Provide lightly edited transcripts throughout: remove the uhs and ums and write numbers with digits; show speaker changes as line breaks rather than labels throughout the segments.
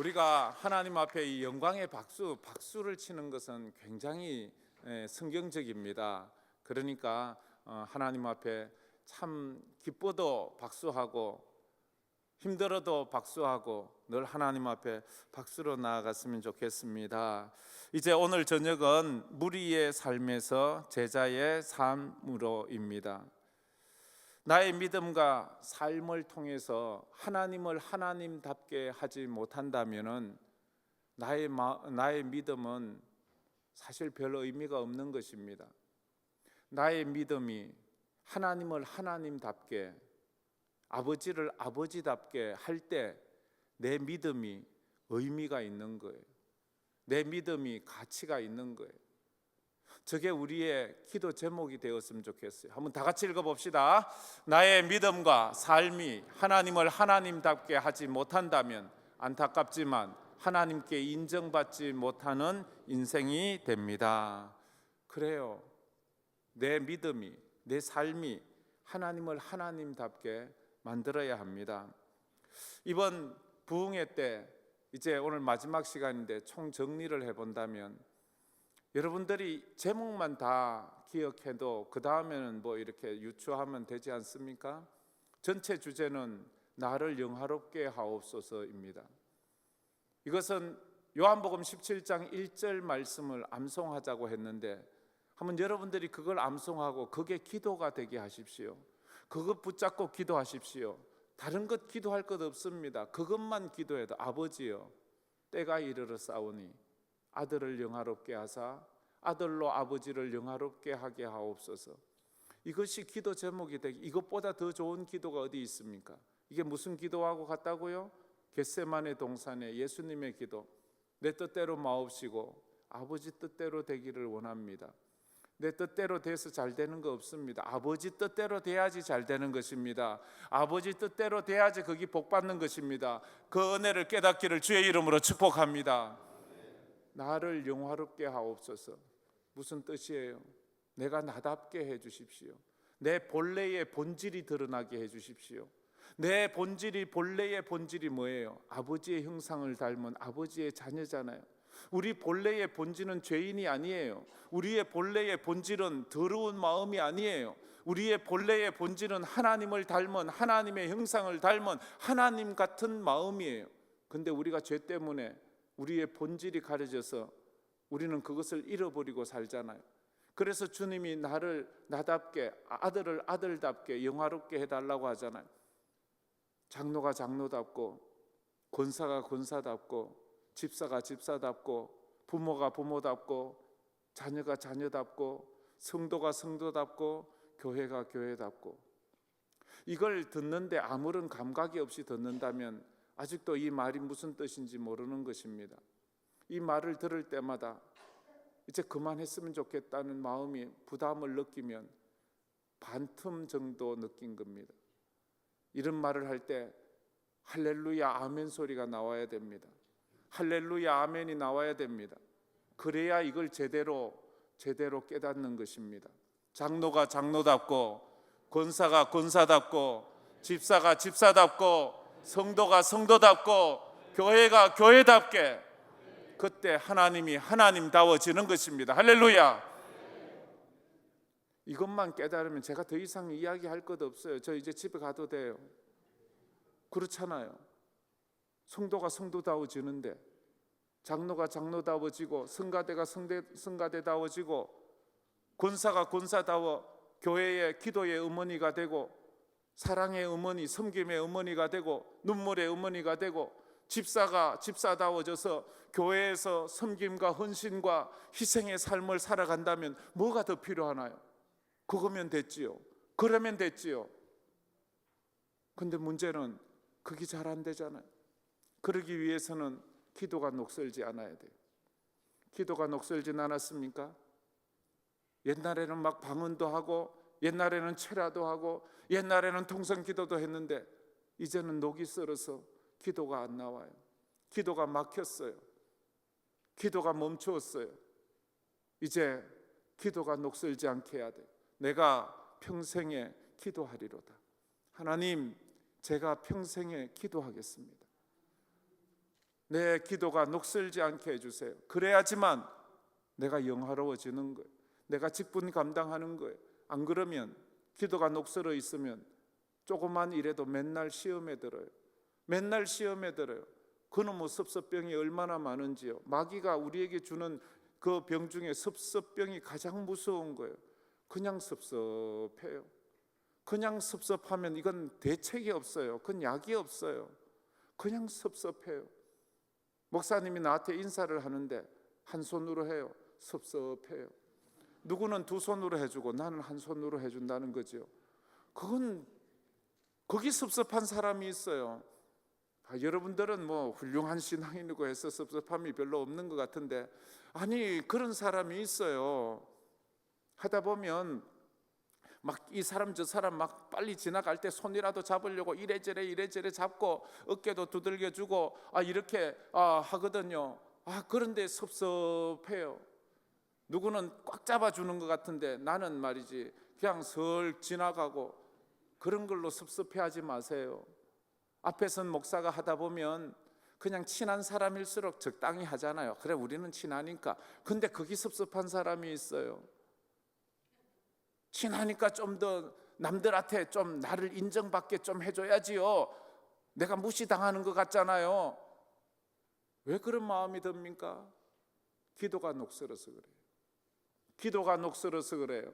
우리가 하나님 앞에 이 영광의 박수를 치는 것은 굉장히 성경적입니다. 그러니까 하나님 앞에 참 기뻐도 박수하고 힘들어도 박수하고 늘 하나님 앞에 박수로 나아갔으면 좋겠습니다. 이제 오늘 저녁은 무리의 삶에서 제자의 삶으로입니다. 나의 믿음과 삶을 통해서 하나님을 하나님답게 하지 못한다면은 나의 믿음은 사실 별 의미가 없는 것입니다. 나의 믿음이 하나님을 하나님답게, 아버지를 아버지답게 할 때 내 믿음이 의미가 있는 거예요. 내 믿음이 가치가 있는 거예요. 저게 우리의 기도 제목이 되었으면 좋겠어요. 한번 다 같이 읽어봅시다. 나의 믿음과 삶이 하나님을 하나님답게 하지 못한다면 안타깝지만 하나님께 인정받지 못하는 인생이 됩니다. 그래요. 내 믿음이, 내 삶이 하나님을 하나님답게 만들어야 합니다. 이번 부흥회 때 이제 오늘 마지막 시간인데 총 정리를 해본다면 여러분들이 제목만 다 기억해도 그 다음에는 뭐 이렇게 유추하면 되지 않습니까? 전체 주제는 나를 영화롭게 하옵소서입니다. 이것은 요한복음 17장 1절 말씀을 암송하자고 했는데 한번 여러분들이 그걸 암송하고 그게 기도가 되게 하십시오. 그것 붙잡고 기도하십시오. 다른 것 기도할 것 없습니다. 그것만 기도해도 아버지여 때가 이르러 싸우니 아들을 영화롭게 하사 아들로 아버지를 영화롭게 하게 하옵소서. 이것이 기도 제목이 되기, 이것보다 더 좋은 기도가 어디 있습니까? 이게 무슨 기도하고 같다고요? 겟세마네 동산의 예수님의 기도. 내 뜻대로 마옵시고 아버지 뜻대로 되기를 원합니다. 내 뜻대로 돼서 잘 되는 거 없습니다. 아버지 뜻대로 돼야지 잘 되는 것입니다. 아버지 뜻대로 돼야지 거기 복 받는 것입니다. 그 은혜를 깨닫기를 주의 이름으로 축복합니다. 나를 영화롭게 하옵소서. 무슨 뜻이에요? 내가 나답게 해 주십시오. 내 본래의 본질이 드러나게 해 주십시오. 내 본래의 본질이 뭐예요? 아버지의 형상을 닮은 아버지의 자녀잖아요. 우리 본래의 본질은 죄인이 아니에요. 우리의 본래의 본질은 더러운 마음이 아니에요. 우리의 본래의 본질은 하나님을 닮은, 하나님의 형상을 닮은 하나님 같은 마음이에요. 근데 우리가 죄 때문에 우리의 본질이 가려져서 우리는 그것을 잃어버리고 살잖아요. 그래서 주님이 나를 나답게, 아들을 아들답게 영화롭게 해달라고 하잖아요. 장로가 장로답고, 권사가 권사답고, 집사가 집사답고, 부모가 부모답고, 자녀가 자녀답고, 성도가 성도답고, 교회가 교회답고. 이걸 듣는데 아무런 감각이 없이 듣는다면 아직도 이 말이 무슨 뜻인지 모르는 것입니다. 이 말을 들을 때마다 이제 그만했으면 좋겠다는 마음이 부담을 느끼면 반틈 정도 느낀 겁니다. 이런 말을 할 때 할렐루야 아멘 소리가 나와야 됩니다. 할렐루야 아멘이 나와야 됩니다. 그래야 이걸 제대로 깨닫는 것입니다. 장로가 장로답고, 권사가 권사답고, 집사가 집사답고, 성도가 성도답고, 교회가 교회답게, 그때 하나님이 하나님다워지는 것입니다. 할렐루야. 이것만 깨달으면 제가 더 이상 이야기할 것 없어요. 저 이제 집에 가도 돼요. 그렇잖아요. 성도가 성도다워지는데, 장로가 장로다워지고, 성가대가 성가대다워지고, 권사가 권사다워 교회의 기도의 어머니가 되고, 사랑의 어머니, 섬김의 어머니가 되고, 눈물의 어머니가 되고, 집사가 집사다워져서 교회에서 섬김과 헌신과 희생의 삶을 살아간다면 뭐가 더 필요하나요? 그거면 됐지요. 그러면 됐지요. 근데 문제는 그게 잘 안 되잖아요. 그러기 위해서는 기도가 녹슬지 않아야 돼요. 기도가 녹슬진 않았습니까? 옛날에는 막 방언도 하고, 옛날에는 철야도 하고, 옛날에는 통성기도도 했는데 이제는 녹이 썰어서 기도가 안 나와요. 기도가 막혔어요. 기도가 멈추었어요. 이제 기도가 녹슬지 않게 해야 돼요. 내가 평생에 기도하리로다. 하나님, 제가 평생에 기도하겠습니다. 내 기도가 녹슬지 않게 해주세요. 그래야지만 내가 영화로워지는 거예요. 내가 직분 감당하는 거예요. 안 그러면 기도가 녹슬어 있으면 조그만 일에도 맨날 시험에 들어요. 맨날 시험에 들어요. 그놈의 섭섭병이 얼마나 많은지요. 마귀가 우리에게 주는 그 병 중에 섭섭병이 가장 무서운 거예요. 그냥 섭섭해요. 그냥 섭섭하면 이건 대책이 없어요. 그건 약이 없어요. 그냥 섭섭해요. 목사님이 나한테 인사를 하는데 한 손으로 해요. 섭섭해요. 누구는 두 손으로 해주고 나는 한 손으로 해준다는 거죠. 그건 거기 섭섭한 사람이 있어요. 여러분들은 뭐 훌륭한 신앙인이고 해서 섭섭함이 별로 없는 것 같은데, 아니 그런 사람이 있어요. 하다 보면 막 이 사람 저 사람 막 빨리 지나갈 때 손이라도 잡으려고 이래저래 잡고 어깨도 두들겨주고 이렇게 하거든요. 그런데 섭섭해요. 누구는 꽉 잡아주는 것 같은데 나는 말이지 그냥 슬 지나가고. 그런 걸로 섭섭해하지 마세요. 앞에선 목사가 하다 보면 그냥 친한 사람일수록 적당히 하잖아요. 그래 우리는 친하니까. 근데 거기 섭섭한 사람이 있어요. 친하니까 좀 더 남들한테 좀 나를 인정받게 좀 해줘야지요. 내가 무시당하는 것 같잖아요. 왜 그런 마음이 듭니까? 기도가 녹슬어서 그래요. 기도가 녹슬어서 그래요.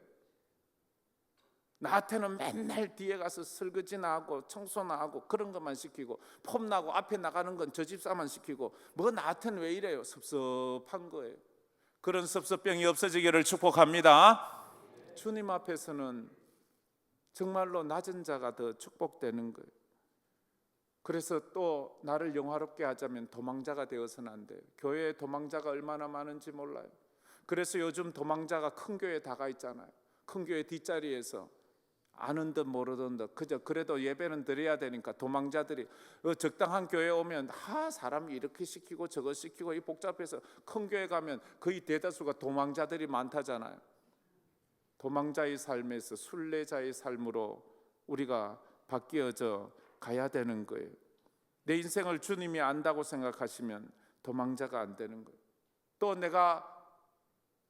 나한테는 맨날 뒤에 가서 설거지나 하고 청소나 하고 그런 것만 시키고 폼나고 앞에 나가는 건 저 집사만 시키고 뭐 나한테는 왜 이래요? 섭섭한 거예요. 그런 섭섭병이 없어지기를 축복합니다. 주님 앞에서는 정말로 낮은 자가 더 축복되는 거예요. 그래서 또 나를 영화롭게 하자면 도망자가 되어서는 안 돼요. 교회에 도망자가 얼마나 많은지 몰라요. 그래서 요즘 도망자가 큰 교회에 다가 있잖아요. 큰 교회 뒷자리에서 아는 듯 모르던 듯 그저 그래도 예배는 드려야 되니까 도망자들이 적당한 교회에 오면 사람이 이렇게 시키고 저거 시키고 이 복잡해서 큰 교회 가면 거의 대다수가 도망자들이 많다잖아요. 도망자의 삶에서 순례자의 삶으로 우리가 바뀌어져 가야 되는 거예요. 내 인생을 주님이 안다고 생각하시면 도망자가 안 되는 거예요. 또 내가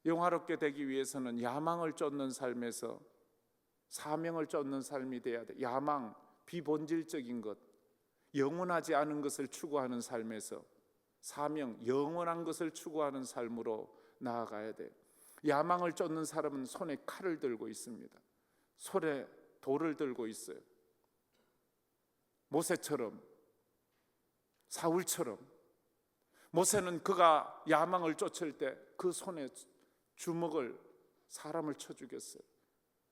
영화롭게 되기 위해서는 야망을 쫓는 삶에서 사명을 쫓는 삶이 돼야 돼. 야망, 비본질적인 것, 영원하지 않은 것을 추구하는 삶에서 사명, 영원한 것을 추구하는 삶으로 나아가야 돼. 야망을 쫓는 사람은 손에 칼을 들고 있습니다. 손에 돌을 들고 있어요. 모세처럼, 사울처럼. 모세는 그가 야망을 쫓을 때 그 손에 주먹을 사람을 쳐 죽였어요.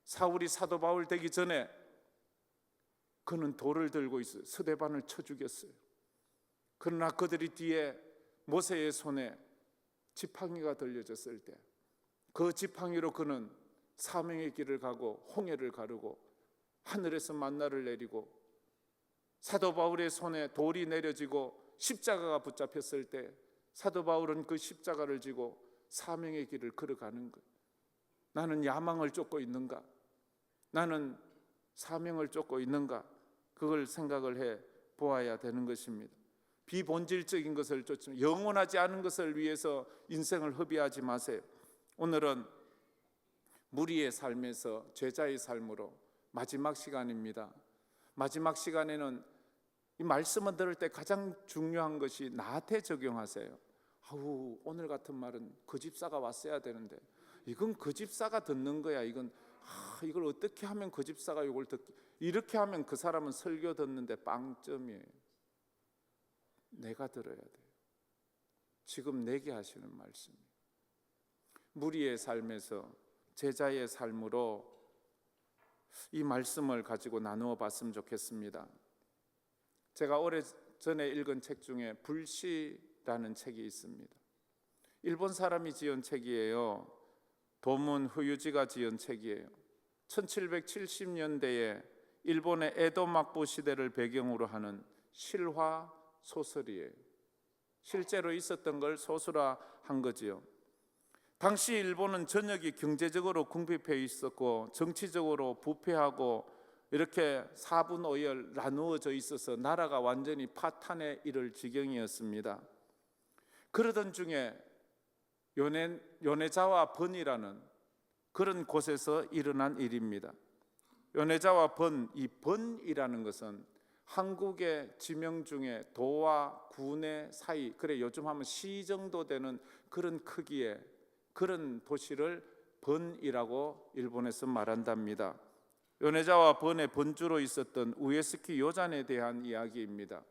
사울이 사도 바울 되기 전에 그는 돌을 들고 있어요. 스데반을 쳐 죽였어요. 그러나 그들이 뒤에 모세의 손에 지팡이가 들려졌을 때 그 지팡이로 그는 사명의 길을 가고 홍해를 가르고 하늘에서 만나를 내리고 사도 바울의 손에 돌이 내려지고 십자가가 붙잡혔을 때 사도 바울은 그 십자가를 지고 사명의 길을 걸어가는 거예요. 나는 야망을 쫓고 있는가? 나는 사명을 쫓고 있는가? 그걸 생각을 해 보아야 되는 것입니다. 비본질적인 것을 쫓으면 영원하지 않은 것을 위해서 인생을 허비하지 마세요. 오늘은 무리의 삶에서 제자의 삶으로 마지막 시간입니다. 마지막 시간에는 이 말씀을 들을 때 가장 중요한 것이 나한테 적용하세요. 오늘 같은 말은 그 집사가 왔어야 되는데 이건 그 집사가 듣는 거야. 이걸 어떻게 하면 그 집사가 이걸 이렇게 하면 그 사람은 설교 듣는데 빵점이에요. 내가 들어야 돼요. 지금 내게 하시는 말씀이에요. 무리의 삶에서 제자의 삶으로 이 말씀을 가지고 나누어 봤으면 좋겠습니다. 제가 오래전에 읽은 책 중에 불시라는 책이 있습니다. 일본 사람이 지은 책이에요. 도문 후유지가 지은 책이에요. 1770년대에 일본의 에도 막부 시대를 배경으로 하는 실화 소설이에요. 실제로 있었던 걸 소설화한 거지요. 당시 일본은 전역이 경제적으로 궁핍해 있었고 정치적으로 부패하고 이렇게 4분 5열 나누어져 있어서 나라가 완전히 파탄에 이를 지경이었습니다. 그러던 중에 요네자와 번이라는 그런 곳에서 일어난 일입니다. 요네자와 번, 이 번이라는 것은 한국의 지명 중에 도와 군의 사이, 그래 요즘 하면 시 정도 되는 그런 크기의 그런 도시를 번이라고 일본에서 말한답니다. 요네자와 번의 번주로 있었던 우에스키 요잔에 대한 이야기입니다.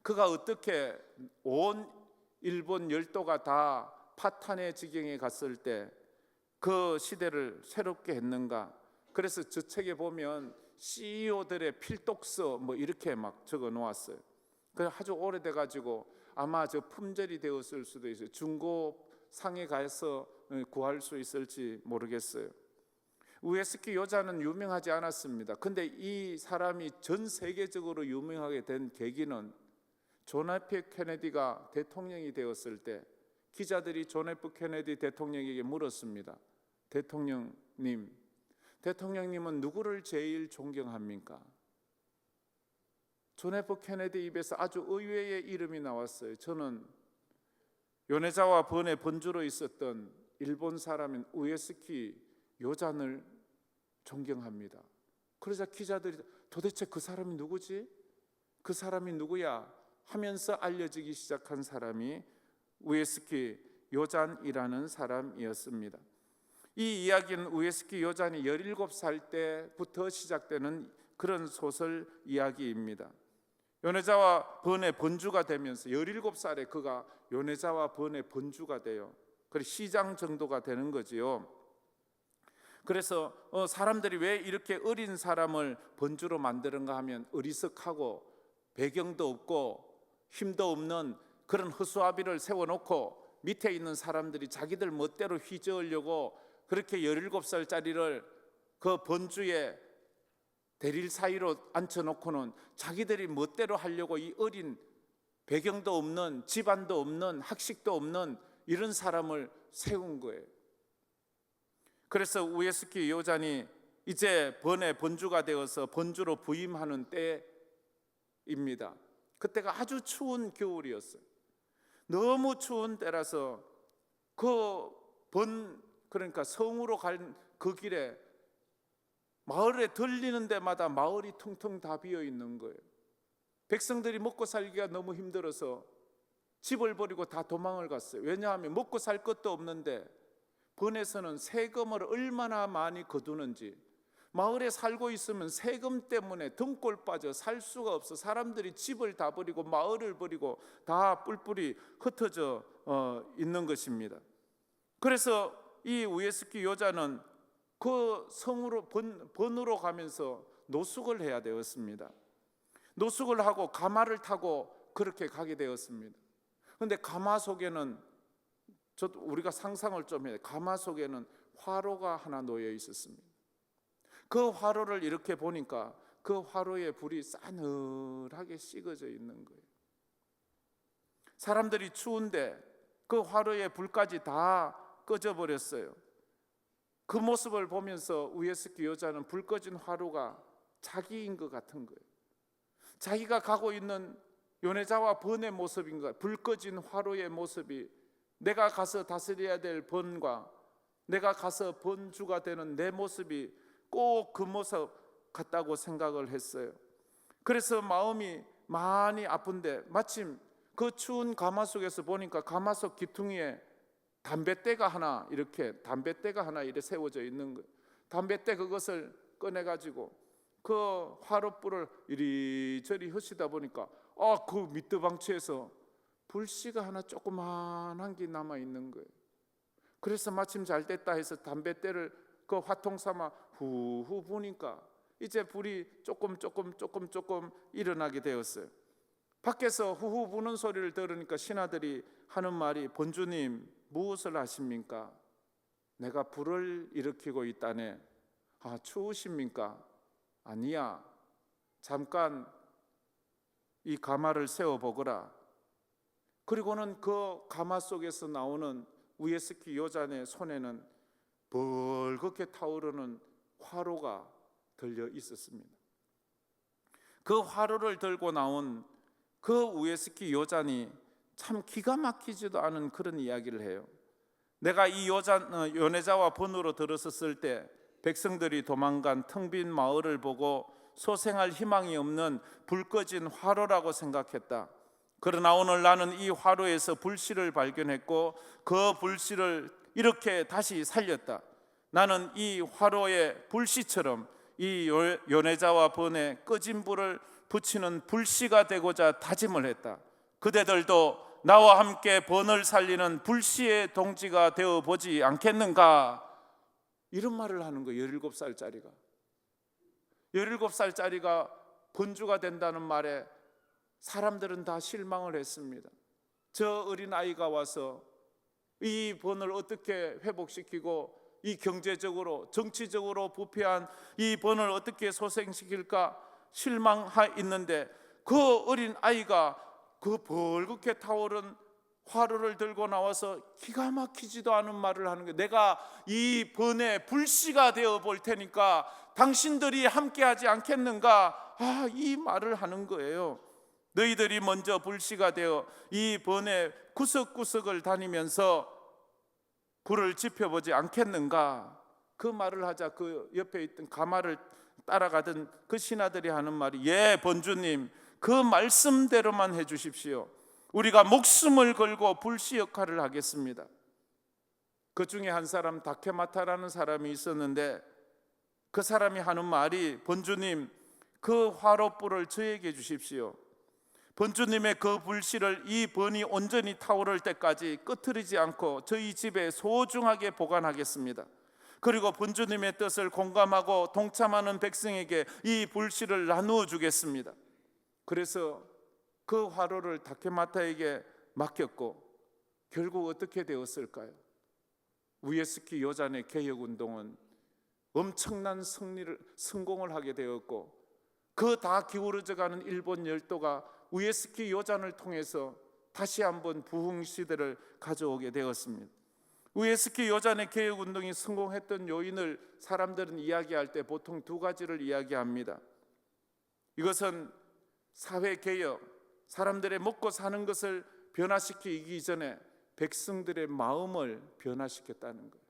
그가 어떻게 온 일본 열도가 다 파탄의 지경에 갔을 때 그 시대를 새롭게 했는가? 그래서 저 책에 보면 CEO들의 필독서 뭐 이렇게 막 적어 놓았어요. 그 아주 오래돼 가지고 아마 저 품절이 되었을 수도 있어요. 중고 상에 가서 구할 수 있을지 모르겠어요. 우에스키 요자는 유명하지 않았습니다. 근데 이 사람이 전 세계적으로 유명하게 된 계기는 존 F 케네디가 대통령이 되었을 때 기자들이 존 F 케네디 대통령에게 물었습니다. 대통령님은 누구를 제일 존경합니까? 존 F 케네디 입에서 아주 의외의 이름이 나왔어요. 저는 요네자와 번의 번주로 있었던 일본 사람인 우에스키 요잔을 존경합니다. 그러자 기자들이 도대체 그 사람이 누구지? 그 사람이 누구야? 하면서 알려지기 시작한 사람이 우에스키 요잔이라는 사람이었습니다. 이 이야기는 우에스키 요잔이 17살 때부터 시작되는 그런 소설 이야기입니다. 요네자와 번의 번주가 되면서 17살에 그가 요네자와 번의 번주가 돼요. 그래서 시장 정도가 되는 거지요. 그래서 사람들이 왜 이렇게 어린 사람을 번주로 만드는가 하면 어리석하고 배경도 없고 힘도 없는 그런 허수아비를 세워놓고 밑에 있는 사람들이 자기들 멋대로 휘저으려고 그렇게 17살짜리를 그 번주에 대릴 사이로 앉혀놓고는 자기들이 멋대로 하려고 이 어린 배경도 없는 집안도 없는 학식도 없는 이런 사람을 세운 거예요. 그래서 우에스키 요잔이 이제 번의 번주가 되어서 번주로 부임하는 때입니다. 그때가 아주 추운 겨울이었어요. 너무 추운 때라서 그러니까 성으로 간 그 길에 마을에 들리는 데마다 마을이 퉁퉁 다 비어 있는 거예요. 백성들이 먹고 살기가 너무 힘들어서 집을 버리고 다 도망을 갔어요. 왜냐하면 먹고 살 것도 없는데 번에서는 세금을 얼마나 많이 거두는지, 마을에 살고 있으면 세금 때문에 등골 빠져 살 수가 없어 사람들이 집을 다 버리고 마을을 버리고 다 뿔뿔이 흩어져 있는 것입니다. 그래서 이 우에스키 요자는 그 성으로 번으로 가면서 노숙을 해야 되었습니다. 노숙을 하고 가마를 타고 그렇게 가게 되었습니다. 그런데 가마 속에는 우리가 상상을 좀 해요. 가마 속에는 화로가 하나 놓여 있었습니다. 그 화로를 이렇게 보니까 그 화로에 불이 싸늘하게 식어져 있는 거예요. 사람들이 추운데 그 화로에 불까지 다 꺼져 버렸어요. 그 모습을 보면서 우에스키 요자는 불 꺼진 화로가 자기인 것 같은 거예요. 자기가 가고 있는 요네자와 번의 모습인 거예요. 불 꺼진 화로의 모습이 내가 가서 다스려야 될 번과 내가 가서 번주가 되는 내 모습이 꼭 그 모습 같다고 생각을 했어요. 그래서 마음이 많이 아픈데 마침 그 추운 가마 속에서 보니까 가마 속 기퉁이에 담뱃대가 하나 이렇게 세워져 있는 거예요. 담뱃대 그것을 꺼내가지고 그 화롯불을 이리저리 흩시다 보니까 그 밑두방치에서 불씨가 하나 조그만한 게 남아 있는 거예요. 그래서 마침 잘 됐다 해서 담뱃대를 그 화통 삼아 후후 부니까 이제 불이 조금 일어나게 되었어요. 밖에서 후후 부는 소리를 들으니까 신하들이 하는 말이 번주님 무엇을 하십니까? 내가 불을 일으키고 있다네. 추우십니까? 아니야. 잠깐 이 가마를 세워보거라. 그리고는 그 가마 속에서 나오는 우에스키 요잔의 손에는 벌겋게 타오르는 화로가 들려 있었습니다. 그 화로를 들고 나온 그 우에스키 요잔이 참 기가 막히지도 않은 그런 이야기를 해요. 내가 이 요네자와 본으로 들어섰을 때 백성들이 도망간 텅 빈 마을을 보고 소생할 희망이 없는 불 꺼진 화로라고 생각했다. 그러나 오늘 나는 이 화로에서 불씨를 발견했고 그 불씨를 이렇게 다시 살렸다. 나는 이 화로의 불씨처럼 이 요네자와 본에 꺼진 불을 붙이는 불씨가 되고자 다짐을 했다. 그대들도 나와 함께 번을 살리는 불씨의 동지가 되어보지 않겠는가? 이런 말을 하는 거예요. 17살짜리가 17살짜리가 본주가 된다는 말에 사람들은 다 실망을 했습니다. 저 어린아이가 와서 이 번을 어떻게 회복시키고 이 경제적으로 정치적으로 부패한 이 번을 어떻게 소생시킬까 실망했는데, 그 어린아이가 그 벌겋게 타오른 화로를 들고 나와서 기가 막히지도 않은 말을 하는 거예요. 내가 이 번의 불씨가 되어 볼 테니까 당신들이 함께하지 않겠는가? 이 말을 하는 거예요. 너희들이 먼저 불씨가 되어 이 번의 구석구석을 다니면서 불을 지펴보지 않겠는가? 그 말을 하자 그 옆에 있던 가마를 따라가던 그 신하들이 하는 말이, 예, 번주님, 그 말씀대로만 해주십시오. 우리가 목숨을 걸고 불씨 역할을 하겠습니다. 그 중에 한 사람, 다케마타라는 사람이 있었는데 그 사람이 하는 말이, 번주님, 그 화롯불을 저에게 주십시오. 번주님의 그 불씨를 이 번이 온전히 타오를 때까지 끄트리지 않고 저희 집에 소중하게 보관하겠습니다. 그리고 번주님의 뜻을 공감하고 동참하는 백성에게 이 불씨를 나누어 주겠습니다. 그래서 그 화로를 다케마타에게 맡겼고 결국 어떻게 되었을까요? 우에스키 요잔의 개혁운동은 엄청난 성공을 하게 되었고, 그 다 기울어져가는 일본 열도가 우에스키 요잔을 통해서 다시 한번 부흥시대를 가져오게 되었습니다. 우에스키 요잔의 개혁운동이 성공했던 요인을 사람들은 이야기할 때 보통 두 가지를 이야기합니다. 이것은 사회개혁, 사람들의 먹고 사는 것을 변화시키기 이전에 백성들의 마음을 변화시켰다는 거예요.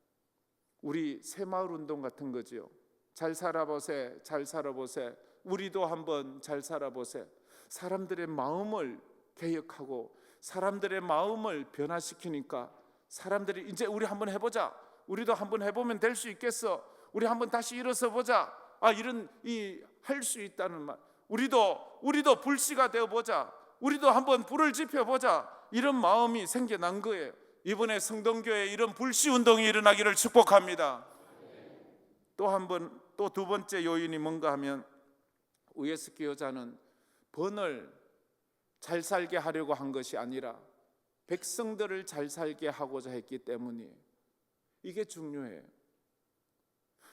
우리 새마을운동 같은 거지요. 잘 살아보세, 잘 살아보세, 우리도 한번 잘 살아보세. 사람들의 마음을 개혁하고 사람들의 마음을 변화시키니까 사람들이 이제 우리 한번 해보자, 우리도 한번 해보면 될 수 있겠어, 우리 한번 다시 일어서 보자, 이런 할 수 있다는 말, 우리도 불씨가 되어보자, 우리도 한번 불을 지펴보자, 이런 마음이 생겨난 거예요. 이번에 성동교회에 이런 불씨 운동이 일어나기를 축복합니다. 또 두 번째 요인이 뭔가 하면, 우에스키 여자는 번을 잘 살게 하려고 한 것이 아니라 백성들을 잘 살게 하고자 했기 때문이에요. 이게 중요해요.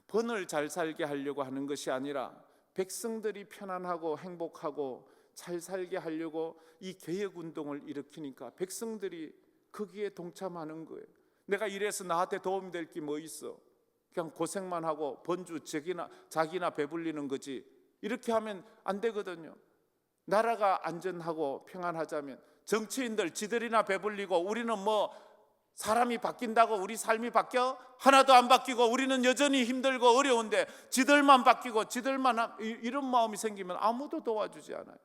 번을 잘 살게 하려고 하는 것이 아니라 백성들이 편안하고 행복하고 잘 살게 하려고 이 개혁운동을 일으키니까 백성들이 거기에 동참하는 거예요. 내가 이래서 나한테 도움이 될 게 뭐 있어? 그냥 고생만 하고 번주 자기나 배불리는 거지. 이렇게 하면 안 되거든요. 나라가 안전하고 평안하자면 정치인들 지들이나 배불리고 우리는 뭐 사람이 바뀐다고 우리 삶이 바뀌어? 하나도 안 바뀌고 우리는 여전히 힘들고 어려운데 지들만 바뀌고 이런 마음이 생기면 아무도 도와주지 않아요.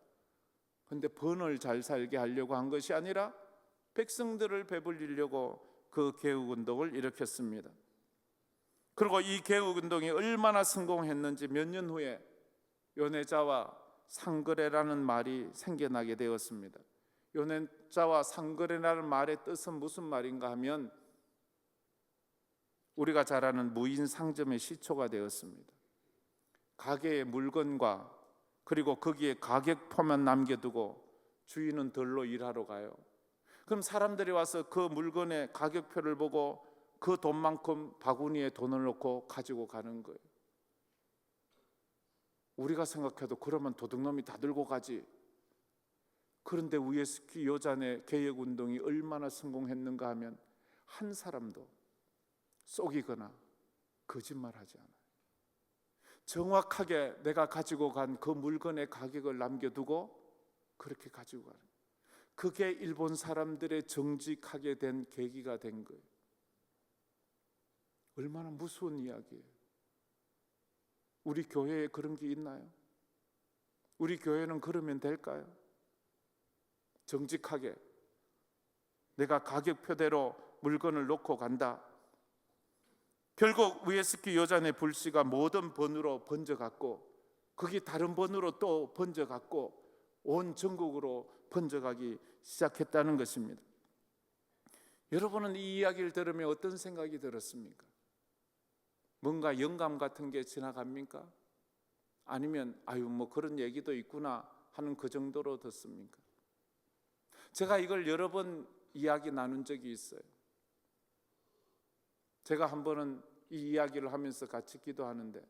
그런데 번을 잘 살게 하려고 한 것이 아니라 백성들을 배불리려고 그 개혁운동을 일으켰습니다. 그리고 이 개혁운동이 얼마나 성공했는지 몇 년 후에 요네자와 상거래라는 말이 생겨나게 되었습니다. 요네자와 상거래라는 말의 뜻은 무슨 말인가 하면 우리가 잘 아는 무인 상점의 시초가 되었습니다. 가게의 물건과 그리고 거기에 가격표만 남겨두고 주인은 덜로 일하러 가요. 그럼 사람들이 와서 그 물건의 가격표를 보고 그 돈만큼 바구니에 돈을 넣고 가지고 가는 거예요. 우리가 생각해도 그러면 도둑놈이 다 들고 가지. 그런데 우에스키 요잔의 개혁운동이 얼마나 성공했는가 하면 한 사람도 속이거나 거짓말하지 않아요. 정확하게 내가 가지고 간 그 물건의 가격을 남겨두고 그렇게 가지고 가는 거예요. 그게 일본 사람들의 정직하게 된 계기가 된 거예요. 얼마나 무서운 이야기예요. 우리 교회에 그런 게 있나요? 우리 교회는 그러면 될까요? 정직하게 내가 가격표대로 물건을 놓고 간다. 결국 우에스키 요잔의 불씨가 모든 번으로 번져갔고, 거기 다른 번으로 또 번져갔고, 온 전국으로 번져가기 시작했다는 것입니다. 여러분은 이 이야기를 들으면 어떤 생각이 들었습니까? 뭔가 영감 같은 게 지나갑니까? 아니면 아유 뭐 그런 얘기도 있구나 하는 그 정도로 듣습니까? 제가 이걸 여러 번 이야기 나눈 적이 있어요. 제가 한 번은 이 이야기를 하면서 같이 기도하는데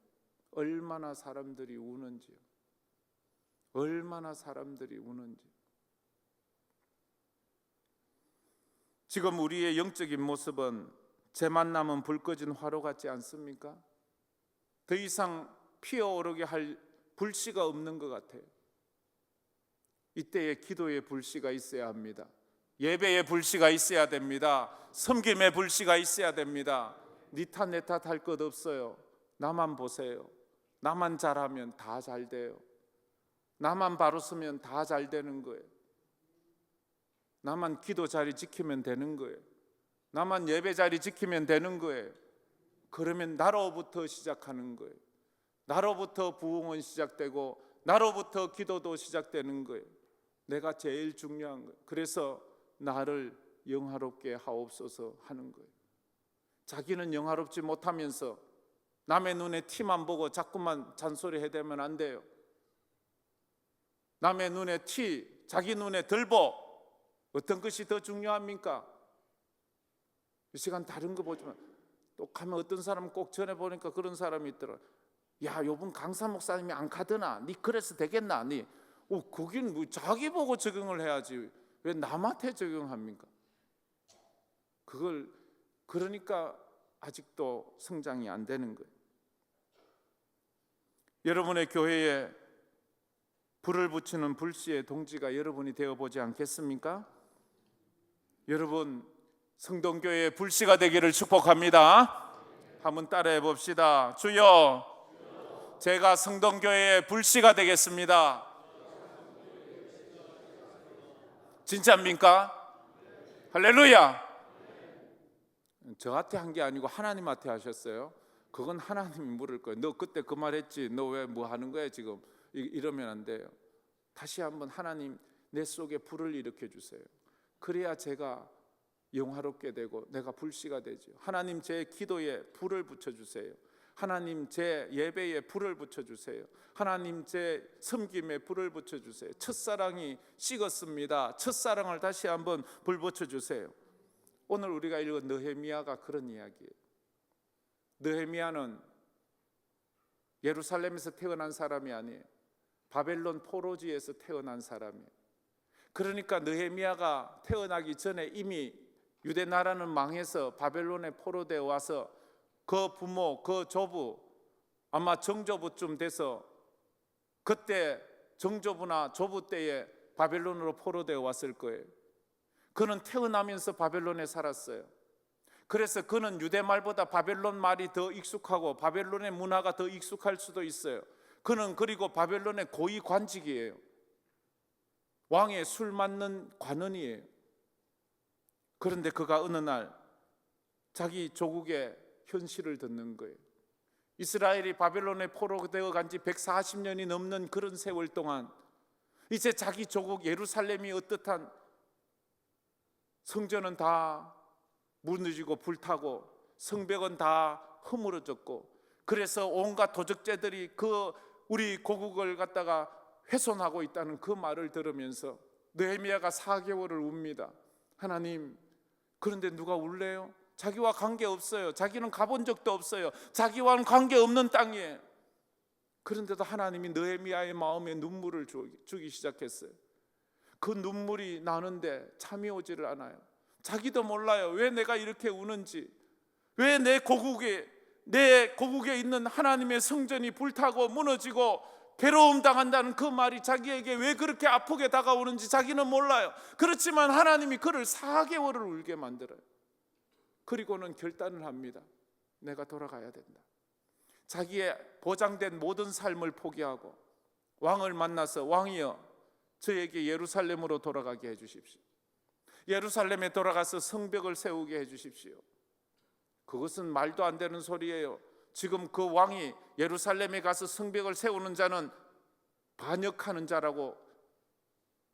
얼마나 사람들이 우는지요. 얼마나 사람들이 우는지. 지금 우리의 영적인 모습은 제 만남은 불 꺼진 화로 같지 않습니까? 더 이상 피어오르게 할 불씨가 없는 것 같아요. 이때에 기도의 불씨가 있어야 합니다. 예배의 불씨가 있어야 됩니다. 섬김의 불씨가 있어야 됩니다. 니 탓 내 탓 할 것 없어요. 나만 보세요. 나만 잘하면 다 잘 돼요. 나만 바로 서면 다 잘 되는 거예요. 나만 기도 자리 지키면 되는 거예요. 나만 예배 자리 지키면 되는 거예요. 그러면 나로부터 시작하는 거예요. 나로부터 부흥은 시작되고 나로부터 기도도 시작되는 거예요. 내가 제일 중요한 거예요. 그래서 나를 영화롭게 하옵소서 하는 거예요. 자기는 영화롭지 못하면서 남의 눈에 티만 보고 자꾸만 잔소리 해대면 안 돼요. 남의 눈에 티, 자기 눈에 들보, 어떤 것이 더 중요합니까? 이 시간 다른 거 보지만 또 가면 어떤 사람 꼭 전해보니까 그런 사람이 있더라. 야, 요번 강사 목사님이 안 가더나? 니 그래서 되겠나? 니 거긴 뭐 자기 보고 적용을 해야지 왜 남한테 적용합니까? 그걸 그러니까 아직도 성장이 안 되는 거예요. 여러분의 교회에 불을 붙이는 불씨의 동지가 여러분이 되어보지 않겠습니까? 여러분 성동교회의 불씨가 되기를 축복합니다. 한번 따라해 봅시다. 주여, 제가 성동교회의 불씨가 되겠습니다. 진짜입니까? 할렐루야. 저한테 한 게 아니고 하나님한테 하셨어요. 그건 하나님이 물을 거예요. 너 그때 그 말 했지? 너 왜 뭐 하는 거야 지금? 이러면 안 돼요. 다시 한번 하나님 내 속에 불을 일으켜 주세요. 그래야 제가 영화롭게 되고 내가 불씨가 되죠. 하나님 제 기도에 불을 붙여주세요. 하나님 제 예배에 불을 붙여주세요. 하나님 제 섬김에 불을 붙여주세요. 첫사랑이 식었습니다. 첫사랑을 다시 한번 불 붙여주세요. 오늘 우리가 읽은 느헤미야가 그런 이야기예요. 느헤미야는 예루살렘에서 태어난 사람이 아니에요. 바벨론 포로지에서 태어난 사람이에요. 그러니까 느헤미야가 태어나기 전에 이미 유대 나라는 망해서 바벨론에 포로되어 와서 그 부모, 그 조부, 아마 정조부쯤 돼서 그때 정조부나 조부 때에 바벨론으로 포로되어 왔을 거예요. 그는 태어나면서 바벨론에 살았어요. 그래서 그는 유대 말보다 바벨론 말이 더 익숙하고 바벨론의 문화가 더 익숙할 수도 있어요. 그는 그리고 바벨론의 고위 관직이에요. 왕의 술 맞는 관원이에요. 그런데 그가 어느 날 자기 조국의 현실을 듣는 거예요. 이스라엘이 바벨론에 포로되어 간 지 140년이 넘는 그런 세월 동안 이제 자기 조국 예루살렘이 어떻한, 성전은 다 무너지고 불타고 성벽은 다 허물어졌고, 그래서 온갖 도적죄들이 그 우리 고국을 갖다가 훼손하고 있다는 그 말을 들으면서 느헤미야가 4개월을 웁니다. 하나님, 그런데 누가 울래요? 자기와 관계없어요. 자기는 가본 적도 없어요. 자기와는 관계없는 땅이에요. 그런데도 하나님이 느헤미야의 마음에 눈물을 주기 시작했어요. 그 눈물이 나는데 잠이 오지를 않아요. 자기도 몰라요. 왜 내가 이렇게 우는지, 왜 내 고국에 있는 하나님의 성전이 불타고 무너지고 괴로움 당한다는 그 말이 자기에게 왜 그렇게 아프게 다가오는지 자기는 몰라요. 그렇지만 하나님이 그를 4개월을 울게 만들어요. 그리고는 결단을 합니다. 내가 돌아가야 된다. 자기의 보장된 모든 삶을 포기하고 왕을 만나서 왕이여, 저에게 예루살렘으로 돌아가게 해주십시오. 예루살렘에 돌아가서 성벽을 세우게 해주십시오. 그것은 말도 안 되는 소리예요. 지금 그 왕이 예루살렘에 가서 성벽을 세우는 자는 반역하는 자라고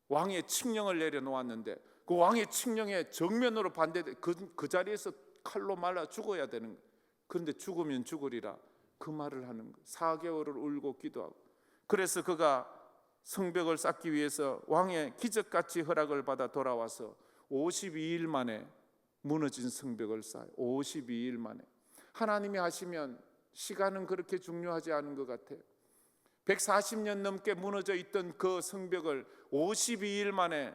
왕의 칙령을 내려놓았는데, 그 왕의 칙령에 정면으로 반대돼 그 자리에서 칼로 말라 죽어야 되는 거예요. 그런데 죽으면 죽으리라 그 말을 하는 거예요. 4개월을 울고 기도하고. 그래서 그가 성벽을 쌓기 위해서 왕의 기적같이 허락을 받아 돌아와서 52일 만에 무너진 성벽을 쌓아요. 52일 만에. 하나님이 하시면 시간은 그렇게 중요하지 않은 것 같아요. 140년 넘게 무너져 있던 그 성벽을 52일 만에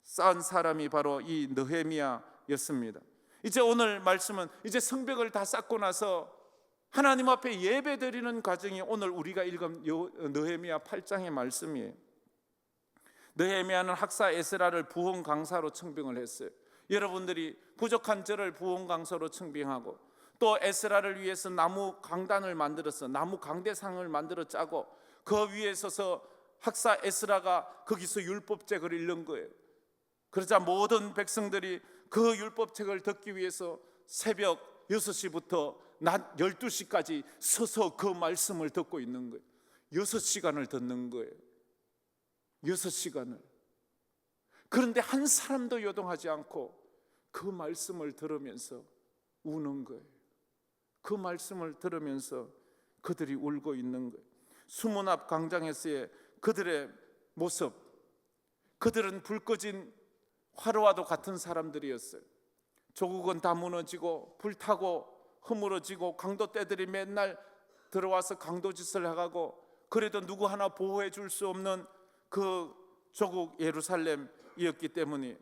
쌓은 사람이 바로 이 느헤미야였습니다. 이제 오늘 말씀은 이제 성벽을 다 쌓고 나서 하나님 앞에 예배드리는 과정이 오늘 우리가 읽은 느헤미야 8장의 말씀이에요. 느헤미야는 학사 에스라를 부흥 강사로 청빙을 했어요. 여러분들이 부족한 저를 부흥 강사로 청빙하고 또 에스라를 위해서 나무 강단을 만들어서 나무 강대상을 만들어 짜고 그 위에 서서 학사 에스라가 거기서 율법책을 읽는 거예요. 그러자 모든 백성들이 그 율법책을 듣기 위해서 새벽 6시부터 낮 12시까지 서서 그 말씀을 듣고 있는 거예요. 6시간을 듣는 거예요. 6시간을. 그런데 한 사람도 요동하지 않고 그 말씀을 들으면서 우는 거예요. 그 말씀을 들으면서 그들이 울고 있는 거예요. 수문 앞 광장에서의 그들의 모습, 그들은 불 꺼진 화로와도 같은 사람들이었어요. 조국은 다 무너지고 불타고 허물어지고 강도떼들이 맨날 들어와서 강도짓을 하고, 그래도 누구 하나 보호해 줄 수 없는 그 조국 예루살렘이었기 때문에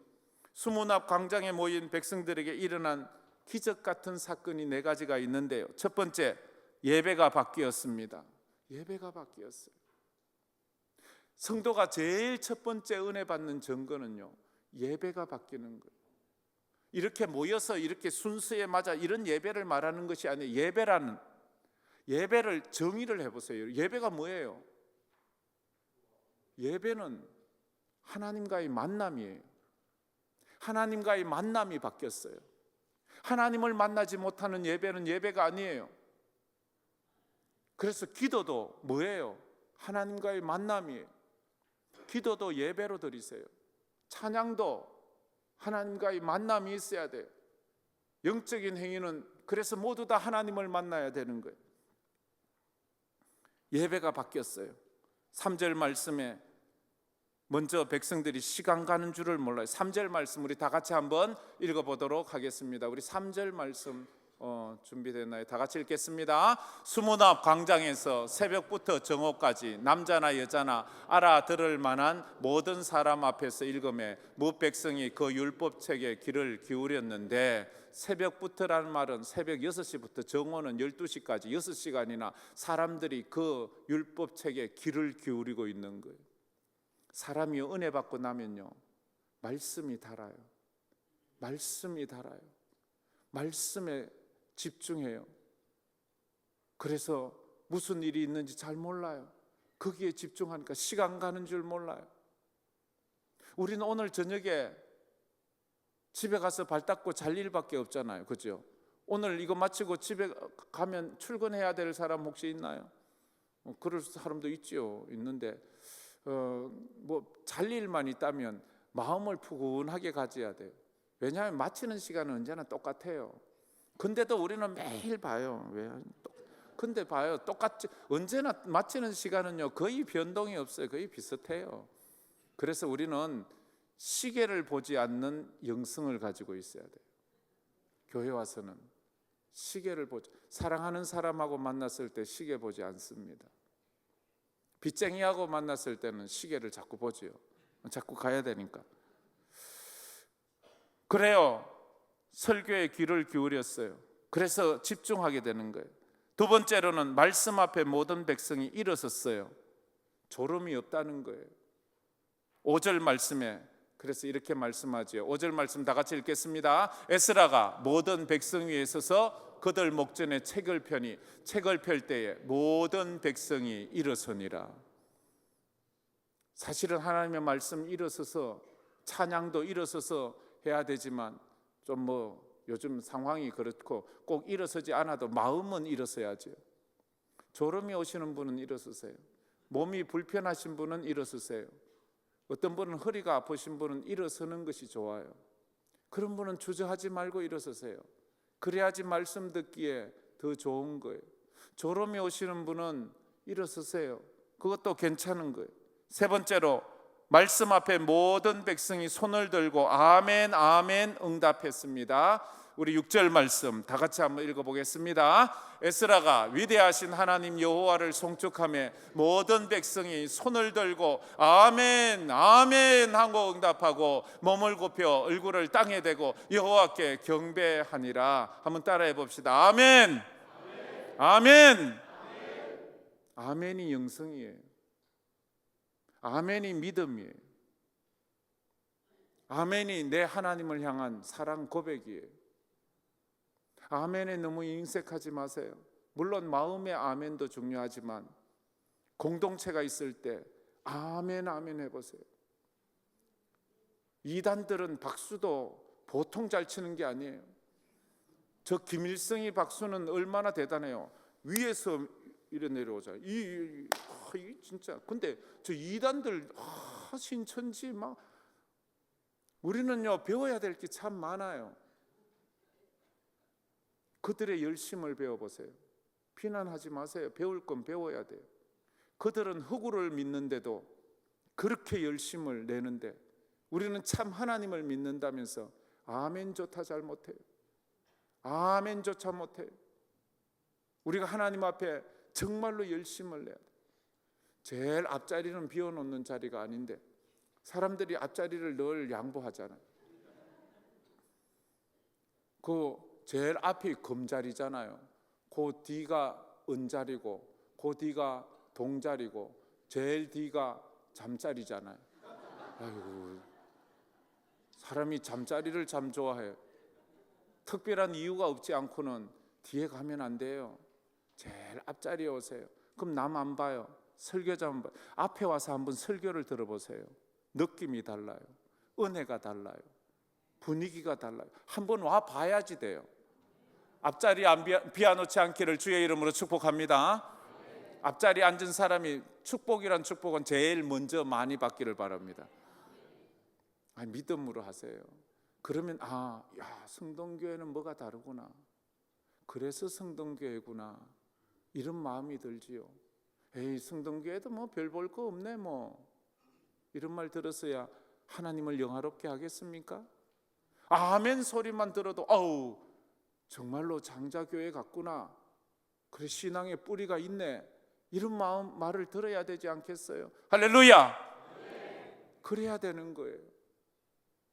수문 앞 광장에 모인 백성들에게 일어난 기적 같은 사건이 4가지가 있는데요. 첫 번째, 예배가 바뀌었습니다. 예배가 바뀌었어요. 성도가 제일 첫 번째 은혜 받는 증거는요, 예배가 바뀌는 거예요. 이렇게 모여서 이렇게 순서에 맞아 이런 예배를 말하는 것이 아니에요. 예배를 정의를 해보세요. 예배가 뭐예요? 예배는 하나님과의 만남이에요. 하나님과의 만남이 바뀌었어요. 하나님을 만나지 못하는 예배는 예배가 아니에요. 그래서 기도도 뭐예요? 하나님과의 만남이에요. 기도도 예배로 드리세요. 찬양도 하나님과의 만남이 있어야 돼요. 영적인 행위는 그래서 모두 다 하나님을 만나야 되는 거예요. 예배가 바뀌었어요. 3절 말씀에 먼저 백성들이 시간 가는 줄을 몰라요. 3절 말씀 우리 다 같이 한번 읽어보도록 하겠습니다. 우리 3절 말씀 준비됐나요? 다 같이 읽겠습니다. 수문 앞 광장에서 새벽부터 정오까지 남자나 여자나 알아들을 만한 모든 사람 앞에서 읽음에 무 백성이 그 율법책에 귀를 기울였는데, 새벽부터라는 말은 새벽 6시부터 정오는 12시까지 6시간이나 사람들이 그 율법책에 귀를 기울이고 있는 거예요. 사람이 은혜 받고 나면요, 말씀이 달아요. 말씀이 달아요. 말씀에 집중해요. 그래서 무슨 일이 있는지 잘 몰라요. 거기에 집중하니까 시간 가는 줄 몰라요. 우리는 오늘 저녁에 집에 가서 발 닦고 잘 일밖에 없잖아요. 그죠? 오늘 이거 마치고 집에 가면 출근해야 될 사람 혹시 있나요? 그럴 사람도 있죠. 있는데 뭐 잘 일만 있다면 마음을 푸근하게 가져야 돼요. 왜냐하면 마치는 시간은 언제나 똑같아요. 근데도 우리는 매일 봐요. 근데 봐요, 똑같지. 언제나 마치는 시간은요 거의 변동이 없어요. 거의 비슷해요. 그래서 우리는 시계를 보지 않는 영성을 가지고 있어야 돼요. 교회 와서는 시계를 보지. 사랑하는 사람하고 만났을 때 시계 보지 않습니다. 빚쟁이하고 만났을 때는 시계를 자꾸 보지요. 자꾸 가야 되니까. 그래요. 설교에 귀를 기울였어요. 그래서 집중하게 되는 거예요. 두 번째로는 말씀 앞에 모든 백성이 일어섰어요. 졸음이 없다는 거예요. 5절 말씀에 그래서 이렇게 말씀하죠. 5절 말씀 다 같이 읽겠습니다. 에스라가 모든 백성 위에 서서 그들 목전에 책을 펴니 책을 펼 때에 모든 백성이 일어서니라. 사실은 하나님의 말씀 일어서서 찬양도 일어서서 해야 되지만 좀 요즘 상황이 그렇고 꼭 일어서지 않아도 마음은 일어서야죠. 졸음이 오시는 분은 일어서세요. 몸이 불편하신 분은 일어서세요. 어떤 분은 허리가 아프신 분은 일어서는 것이 좋아요. 그런 분은 주저하지 말고 일어서세요. 그래야지 말씀 듣기에 더 좋은 거예요. 졸음이 오시는 분은 일어서세요. 그것도 괜찮은 거예요. 세 번째로 말씀 앞에 모든 백성이 손을 들고 아멘 아멘 응답했습니다. 우리 6절 말씀 다 같이 한번 읽어보겠습니다. 에스라가 위대하신 하나님 여호와를 송축하며 모든 백성이 손을 들고 아멘 아멘 하고 응답하고 몸을 굽혀 얼굴을 땅에 대고 여호와께 경배하니라. 한번 따라해 봅시다. 아멘 아멘 아멘이 영성이에요. 아멘이 믿음이에요. 아멘이 내 하나님을 향한 사랑 고백이에요. 아멘에 너무 인색하지 마세요. 물론 마음의 아멘도 중요하지만 공동체가 있을 때 아멘 아멘 해보세요. 이단들은 박수도 보통 잘 치는 게 아니에요. 저 김일성이 박수는 얼마나 대단해요. 위에서 이래 내려오잖아요. 이 진짜. 근데 저 이단들 신천지 막 우리는요 배워야 될 게 참 많아요. 그들의 열심을 배워보세요. 비난하지 마세요. 배울 건 배워야 돼요. 그들은 흑우를 믿는데도 그렇게 열심을 내는데 우리는 참 하나님을 믿는다면서 아멘조차 잘 못해요. 아멘조차 못해요. 우리가 하나님 앞에 정말로 열심을 내야 돼요. 제일 앞자리는 비워놓는 자리가 아닌데 사람들이 앞자리를 늘 양보하잖아요. 그 제일 앞이 금자리잖아요. 그 뒤가 은자리고 그 뒤가 동자리고 제일 뒤가 잠자리잖아요. 아이고, 사람이 잠자리를 참 좋아해요. 특별한 이유가 없지 않고는 뒤에 가면 안 돼요. 제일 앞자리에 오세요. 그럼 남 안 봐요. 설교자만 봐요. 앞에 와서 한번 설교를 들어보세요. 느낌이 달라요. 은혜가 달라요. 분위기가 달라요. 한번 와 봐야지 돼요. 앞자리 안 비워놓지 않기를 주의 이름으로 축복합니다. 앞자리에 앉은 사람이 축복이란 축복은 제일 먼저 많이 받기를 바랍니다. 믿음으로 하세요. 그러면 성동교회는 뭐가 다르구나. 그래서 성동교회구나. 이런 마음이 들지요. 에이, 성동교회도 뭐 별 볼 거 없네 뭐. 이런 말 들었어야 하나님을 영화롭게 하겠습니까? 아멘 소리만 들어도 정말로 장자교회 같구나. 그래, 신앙의 뿌리가 있네. 이런 말을 들어야 되지 않겠어요? 할렐루야. 그래야 되는 거예요.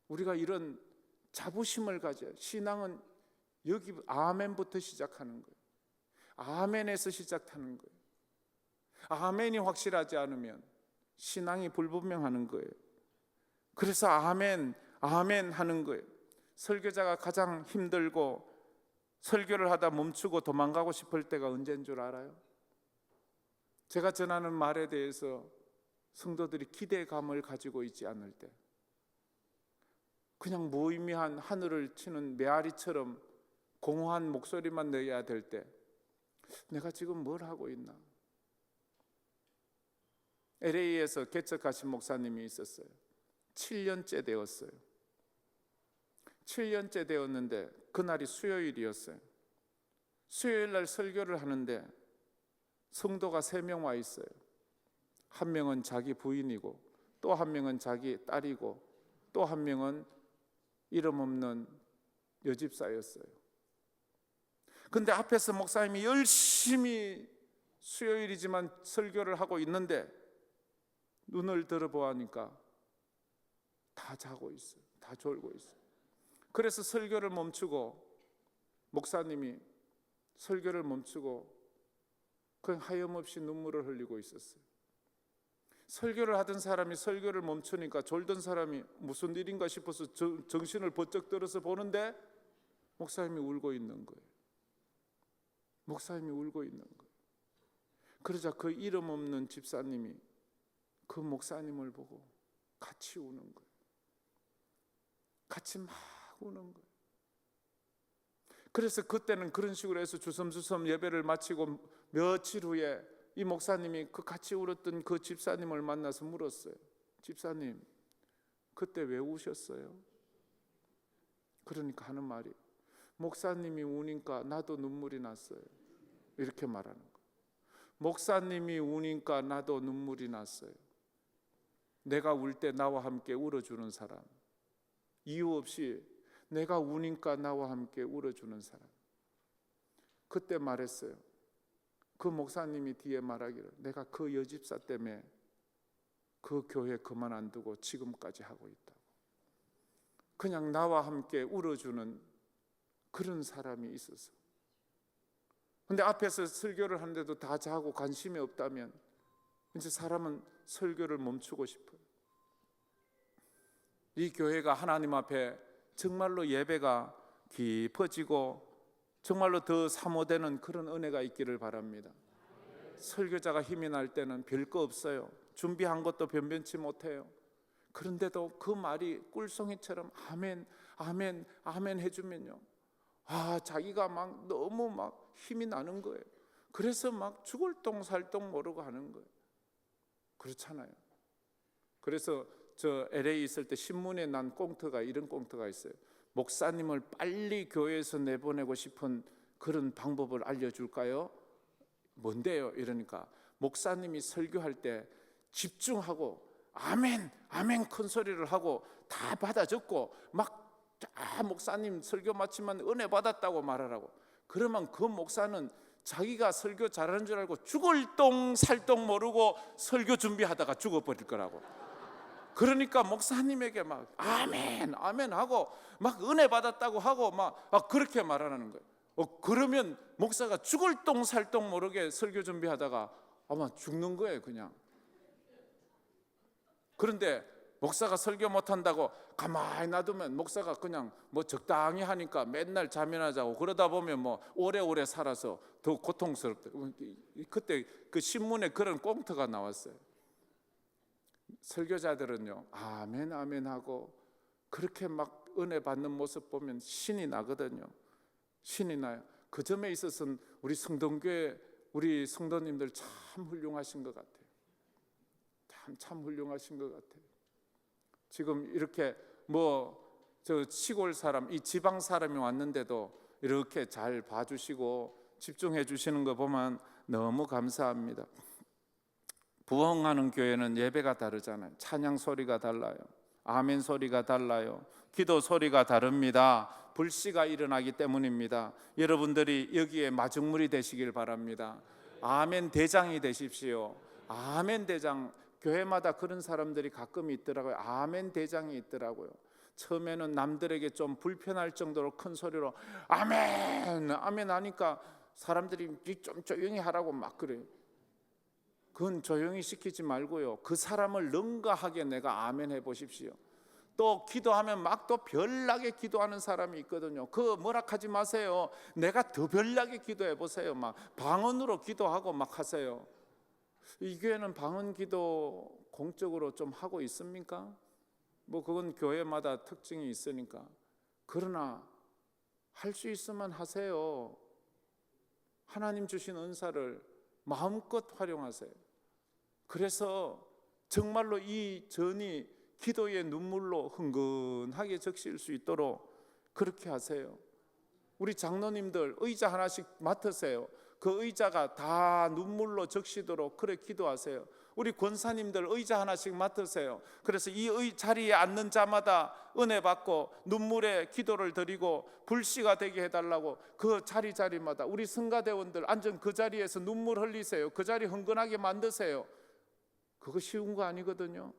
우리가 이런 자부심을 가져야. 신앙은 여기 아멘부터 시작하는 거예요. 아멘에서 시작하는 거예요. 아멘이 확실하지 않으면 신앙이 불분명하는 거예요. 그래서 아멘 아멘 하는 거예요. 설교자가 가장 힘들고 설교를 하다 멈추고 도망가고 싶을 때가 언제인 줄 알아요? 제가 전하는 말에 대해서 성도들이 기대감을 가지고 있지 않을 때, 그냥 무의미한 하늘을 치는 메아리처럼 공허한 목소리만 내야 될 때, 내가 지금 뭘 하고 있나? LA에서 개척하신 목사님이 있었어요. 7년째 되었어요. 7년째 되었는데 그날이 수요일이었어요. 수요일 날 설교를 하는데 성도가 3명 와 있어요. 한 명은 자기 부인이고 또 한 명은 자기 딸이고 또 한 명은 이름 없는 여집사였어요. 근데 앞에서 목사님이 열심히 수요일이지만 설교를 하고 있는데 눈을 들어보니까 다 자고 있어요. 다 졸고 있어요. 그래서 설교를 멈추고, 목사님이 설교를 멈추고 그냥 하염없이 눈물을 흘리고 있었어요. 설교를 하던 사람이 설교를 멈추니까 졸던 사람이 무슨 일인가 싶어서 정신을 번쩍 들어서 보는데 목사님이 울고 있는 거예요. 목사님이 울고 있는 거예요. 그러자 그 이름 없는 집사님이 그 목사님을 보고 같이 우는 거예요. 같이 막 우는 거예요. 그래서 그때는 그런 식으로 해서 주섬주섬 예배를 마치고 며칠 후에 이 목사님이 그 같이 울었던 그 집사님을 만나서 물었어요. 집사님, 그때 왜 우셨어요? 그러니까 하는 말이, 목사님이 우니까 나도 눈물이 났어요. 이렇게 말하는 거예요. 목사님이 우니까 나도 눈물이 났어요. 내가 울 때 나와 함께 울어주는 사람, 이유 없이 내가 우니까 나와 함께 울어주는 사람. 그때 말했어요. 그 목사님이 뒤에 말하기를, 내가 그 여집사 때문에 그 교회 그만 안 두고 지금까지 하고 있다고. 그냥 나와 함께 울어주는 그런 사람이 있어서. 근데 앞에서 설교를 하는데도 다 자고 관심이 없다면 이제 사람은 설교를 멈추고 싶어요. 이 교회가 하나님 앞에 정말로 예배가 깊어지고 정말로 더 사모되는 그런 은혜가 있기를 바랍니다. 설교자가 힘이 날 때는 별거 없어요. 준비한 것도 변변치 못해요. 그런데도 그 말이 꿀송이처럼 아멘, 아멘, 아멘 해주면요, 자기가 막 너무 막 힘이 나는 거예요. 그래서 막 죽을 똥 살 똥 모르고 하는 거예요. 그렇잖아요. 그래서 저 LA 있을 때 신문에 난 꽁트가, 이런 꽁트가 있어요. 목사님을 빨리 교회에서 내보내고 싶은 그런 방법을 알려줄까요? 뭔데요? 이러니까 목사님이 설교할 때 집중하고 아멘, 아멘 큰 소리를 하고 다 받아 적고 막 목사님 설교 마치면 은혜 받았다고 말하라고. 그러면 그 목사는 자기가 설교 잘하는 줄 알고 죽을 똥 살 똥 모르고 설교 준비하다가 죽어버릴 거라고. 그러니까 목사님에게 막 아멘 아멘 하고 막 은혜 받았다고 하고 막 그렇게 말하는 거예요. 그러면 목사가 죽을 똥 살 똥 모르게 설교 준비하다가 아마 죽는 거예요 그냥. 그런데 목사가 설교 못한다고 가만히 놔두면 목사가 그냥 뭐 적당히 하니까 맨날 잠이나 자고 그러다 보면 뭐 오래오래 살아서 더 고통스럽다. 그때 그 신문에 그런 꽁트가 나왔어요. 설교자들은요 아멘 아멘 하고 그렇게 막 은혜 받는 모습 보면 신이 나거든요. 신이 나요. 그 점에 있어서는 우리 성동교회 우리 성도님들 참 훌륭하신 것 같아요. 참 훌륭하신 것 같아요. 지금 이렇게 저 시골 사람, 이 지방 사람이 왔는데도 이렇게 잘 봐주시고 집중해 주시는 거 보면 너무 감사합니다. 부흥하는 교회는 예배가 다르잖아요. 찬양 소리가 달라요. 아멘 소리가 달라요. 기도 소리가 다릅니다. 불씨가 일어나기 때문입니다. 여러분들이 여기에 마중물이 되시길 바랍니다. 아멘 대장이 되십시오. 아멘 대장. 교회마다 그런 사람들이 가끔 있더라고요. 아멘 대장이 있더라고요. 처음에는 남들에게 좀 불편할 정도로 큰 소리로 아멘 아멘 하니까 사람들이 좀 조용히 하라고 막 그래요. 그건 조용히 시키지 말고요, 그 사람을 능가하게 내가 아멘 해보십시오. 또 기도하면 막 또 별나게 기도하는 사람이 있거든요. 그 뭐라 하지 마세요. 내가 더 별나게 기도해 보세요. 막 방언으로 기도하고 막 하세요. 이 교회는 방언 기도 공적으로 좀 하고 있습니까? 뭐 그건 교회마다 특징이 있으니까. 그러나 할 수 있으면 하세요. 하나님 주신 은사를 마음껏 활용하세요. 그래서 정말로 이 전이 기도의 눈물로 흥건하게 적실 수 있도록 그렇게 하세요. 우리 장로님들 의자 하나씩 맡으세요. 그 의자가 다 눈물로 적시도록 그렇게 기도하세요. 우리 권사님들 의자 하나씩 맡으세요. 그래서 이 자리에 앉는 자마다 은혜 받고 눈물의 기도를 드리고 불씨가 되게 해달라고 그 자리마다 우리 성가대원들 앉은 그 자리에서 눈물 흘리세요. 그 자리 흥건하게 만드세요. 그거 쉬운 거 아니거든요.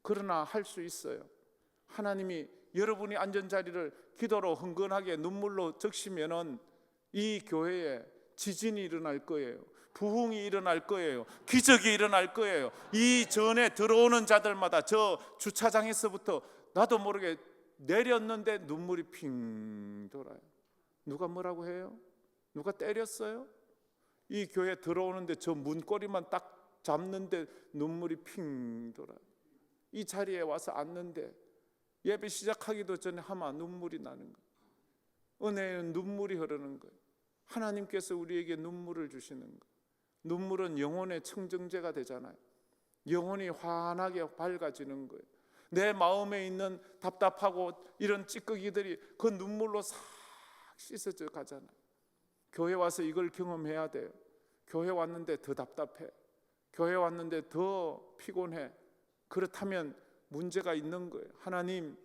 그러나 할 수 있어요. 하나님이 여러분이 앉은 자리를 기도로 흥건하게 눈물로 적시면은 이 교회에 지진이 일어날 거예요. 부흥이 일어날 거예요. 기적이 일어날 거예요. 이 전에 들어오는 자들마다 저 주차장에서부터 나도 모르게 내렸는데 눈물이 핑 돌아요. 누가 뭐라고 해요? 누가 때렸어요? 이 교회 들어오는데 저 문고리만 딱 잡는데 눈물이 핑 돌아요. 이 자리에 와서 앉는데 예배 시작하기도 전에 하마 눈물이 나는 거예요. 은혜는 눈물이 흐르는 거예요. 하나님께서 우리에게 눈물을 주시는 거예요. 눈물은 영혼의 청정제가 되잖아요. 영혼이 환하게 밝아지는 거예요. 내 마음에 있는 답답하고 이런 찌꺼기들이 그 눈물로 싹 씻어져 가잖아요. 교회 와서 이걸 경험해야 돼요. 교회 왔는데 더 답답해. 교회 왔는데 더 피곤해. 그렇다면 문제가 있는 거예요. 하나님,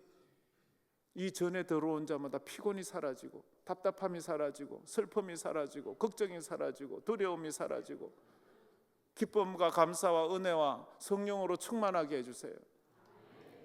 이 전에 들어온 자마다 피곤이 사라지고 답답함이 사라지고 슬픔이 사라지고 걱정이 사라지고 두려움이 사라지고 기쁨과 감사와 은혜와 성령으로 충만하게 해주세요.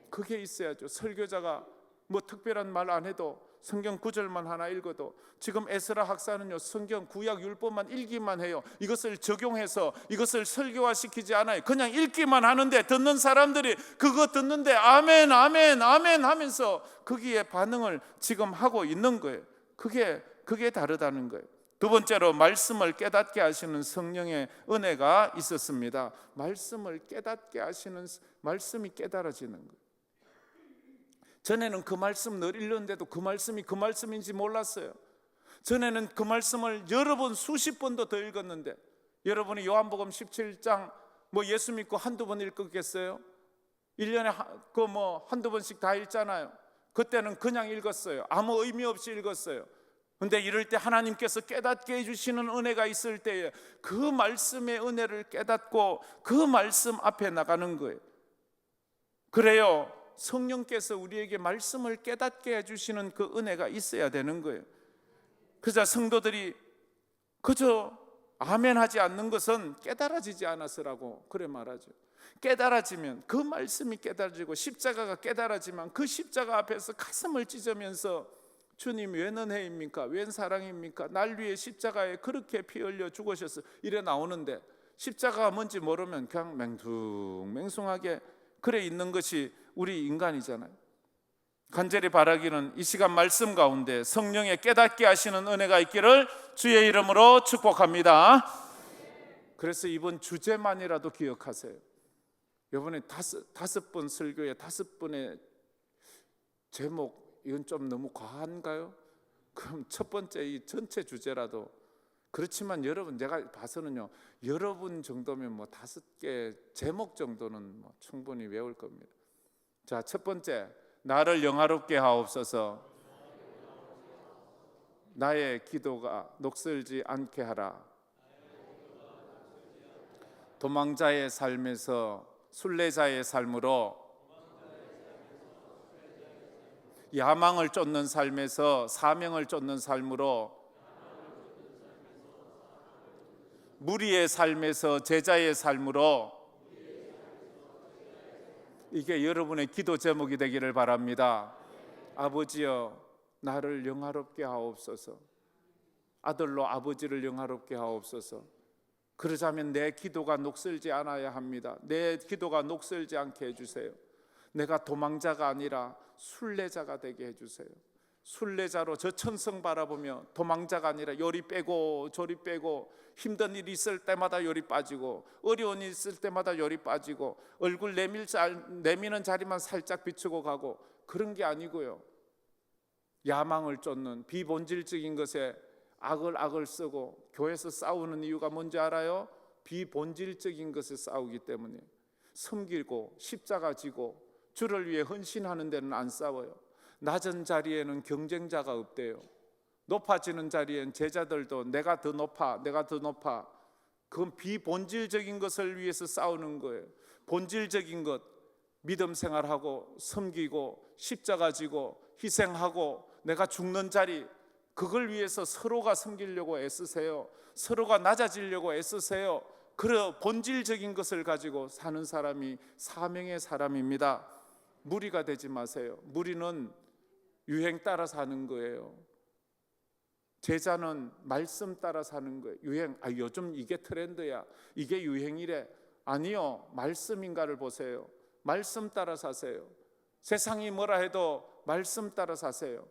그게 있어야죠. 설교자가 뭐 특별한 말 안 해도 성경 구절만 하나 읽어도, 지금 에스라 학사는요 성경 구약 율법만 읽기만 해요. 이것을 적용해서 이것을 설교화시키지 않아요. 그냥 읽기만 하는데 듣는 사람들이 그거 듣는데 아멘 아멘 아멘 하면서 거기에 반응을 지금 하고 있는 거예요. 그게 다르다는 거예요. 두 번째로 말씀을 깨닫게 하시는 성령의 은혜가 있었습니다. 말씀을 깨닫게 하시는, 말씀이 깨달아지는 거예요. 전에는 그 말씀 늘 읽는데도 그 말씀이 그 말씀인지 몰랐어요. 전에는 그 말씀을 여러 번 수십 번도 더 읽었는데, 여러분이 요한복음 17장 뭐 예수 믿고 한두 번 읽었겠어요? 1년에 한두 번씩 다 읽잖아요. 그때는 그냥 읽었어요. 아무 의미 없이 읽었어요. 근데 이럴 때 하나님께서 깨닫게 해주시는 은혜가 있을 때에 그 말씀의 은혜를 깨닫고 그 말씀 앞에 나가는 거예요. 그래요, 성령께서 우리에게 말씀을 깨닫게 해주시는 그 은혜가 있어야 되는 거예요. 그래서 성도들이 그저 아멘 하지 않는 것은 깨달아지지 않아서라고 그래 말하죠. 깨달아지면, 그 말씀이 깨달아지고 십자가가 깨달아지면 그 십자가 앞에서 가슴을 찢으면서 주님 웬 은혜입니까? 웬 사랑입니까? 날 위해 십자가에 그렇게 피 흘려 죽으셔서 이래 나오는데, 십자가가 뭔지 모르면 그냥 맹숭맹숭하게 그래 있는 것이 우리 인간이잖아요. 간절히 바라기는 이 시간 말씀 가운데 성령의 깨닫게 하시는 은혜가 있기를 주의 이름으로 축복합니다. 그래서 이번 주제만이라도 기억하세요. 이번에 다섯 번 설교에 5번의 제목, 이건 좀 너무 과한가요? 그럼 첫 번째 이 전체 주제라도, 그렇지만 여러분, 제가 봐서는요 여러분 정도면 뭐 5개 제목 정도는 뭐 충분히 외울 겁니다. 자, 첫 번째, 나를 영화롭게 하옵소서. 나의 기도가 녹슬지 않게 하라. 도망자의 삶에서 순례자의 삶으로, 야망을 쫓는 삶에서 사명을 쫓는 삶으로, 무리의 삶에서 제자의 삶으로, 이게 여러분의 기도 제목이 되기를 바랍니다. 아버지여, 나를 영화롭게 하옵소서. 아들로 아버지를 영화롭게 하옵소서. 그러자면 내 기도가 녹슬지 않아야 합니다. 내 기도가 녹슬지 않게 해주세요. 내가 도망자가 아니라 순례자가 되게 해주세요. 순례자로 저 천성 바라보며 도망자가 아니라 요리 빼고 저리 빼고, 힘든 일이 있을 때마다 요리 빠지고, 어려운 일 있을 때마다 요리 빠지고, 얼굴 내미는 자리만 살짝 비추고 가고, 그런 게 아니고요, 야망을 쫓는 비본질적인 것에 악을 쓰고, 교회에서 싸우는 이유가 뭔지 알아요? 비본질적인 것에 싸우기 때문에. 섬기고 십자가 지고 주를 위해 헌신하는 데는 안 싸워요. 낮은 자리에는 경쟁자가 없대요. 높아지는 자리엔 제자들도 내가 더 높아, 내가 더 높아. 그건 비본질적인 것을 위해서 싸우는 거예요. 본질적인 것, 믿음 생활하고 섬기고 십자가 지고 희생하고 내가 죽는 자리, 그걸 위해서 서로가 섬기려고 애쓰세요. 서로가 낮아지려고 애쓰세요. 그 본질적인 것을 가지고 사는 사람이 사명의 사람입니다. 무리가 되지 마세요. 무리는 유행 따라 사는 거예요. 제자는 말씀 따라 사는 거예요. 유행, 요즘 이게 트렌드야, 이게 유행이래. 아니요, 말씀인가를 보세요. 말씀 따라 사세요. 세상이 뭐라 해도 말씀 따라 사세요.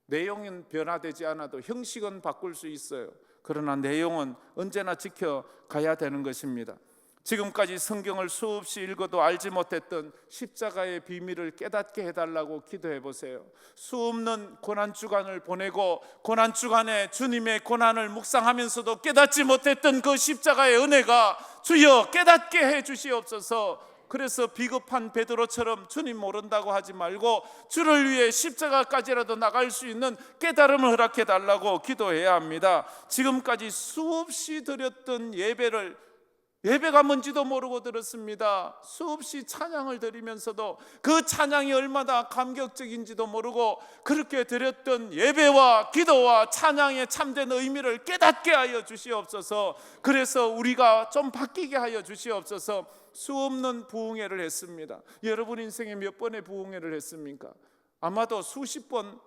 내용은 변화되지 않아도 형식은 바꿀 수 있어요. 그러나 내용은 언제나 지켜가야 되는 것입니다. 지금까지 성경을 수없이 읽어도 알지 못했던 십자가의 비밀을 깨닫게 해달라고 기도해 보세요. 수없는 고난주간을 보내고 고난주간에 주님의 고난을 묵상하면서도 깨닫지 못했던 그 십자가의 은혜가 주여 깨닫게 해 주시옵소서. 그래서 비겁한 베드로처럼 주님 모른다고 하지 말고 주를 위해 십자가까지라도 나갈 수 있는 깨달음을 허락해 달라고 기도해야 합니다. 지금까지 수없이 드렸던 예배가 뭔지도 모르고 들었습니다. 수없이 찬양을 드리면서도 그 찬양이 얼마나 감격적인지도 모르고 그렇게 드렸던 예배와 기도와 찬양의 참된 의미를 깨닫게 하여 주시옵소서. 그래서 우리가 좀 바뀌게 하여 주시옵소서. 수없는 부흥회를 했습니다. 여러분 인생에 몇 번의 부흥회를 했습니까? 아마도 수십 번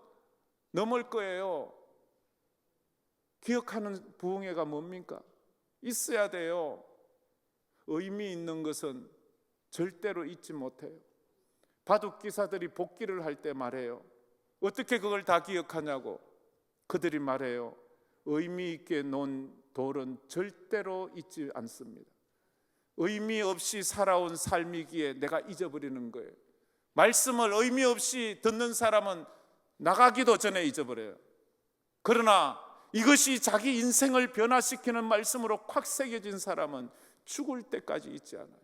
넘을 거예요. 기억하는 부흥회가 뭡니까? 있어야 돼요. 의미 있는 것은 절대로 잊지 못해요. 바둑 기사들이 복기를 할 때 말해요. 어떻게 그걸 다 기억하냐고. 그들이 말해요. 의미 있게 놓은 돌은 절대로 잊지 않습니다. 의미 없이 살아온 삶이기에 내가 잊어버리는 거예요. 말씀을 의미 없이 듣는 사람은 나가기도 전에 잊어버려요. 그러나 이것이 자기 인생을 변화시키는 말씀으로 콱 새겨진 사람은 죽을 때까지 잊지 않아요.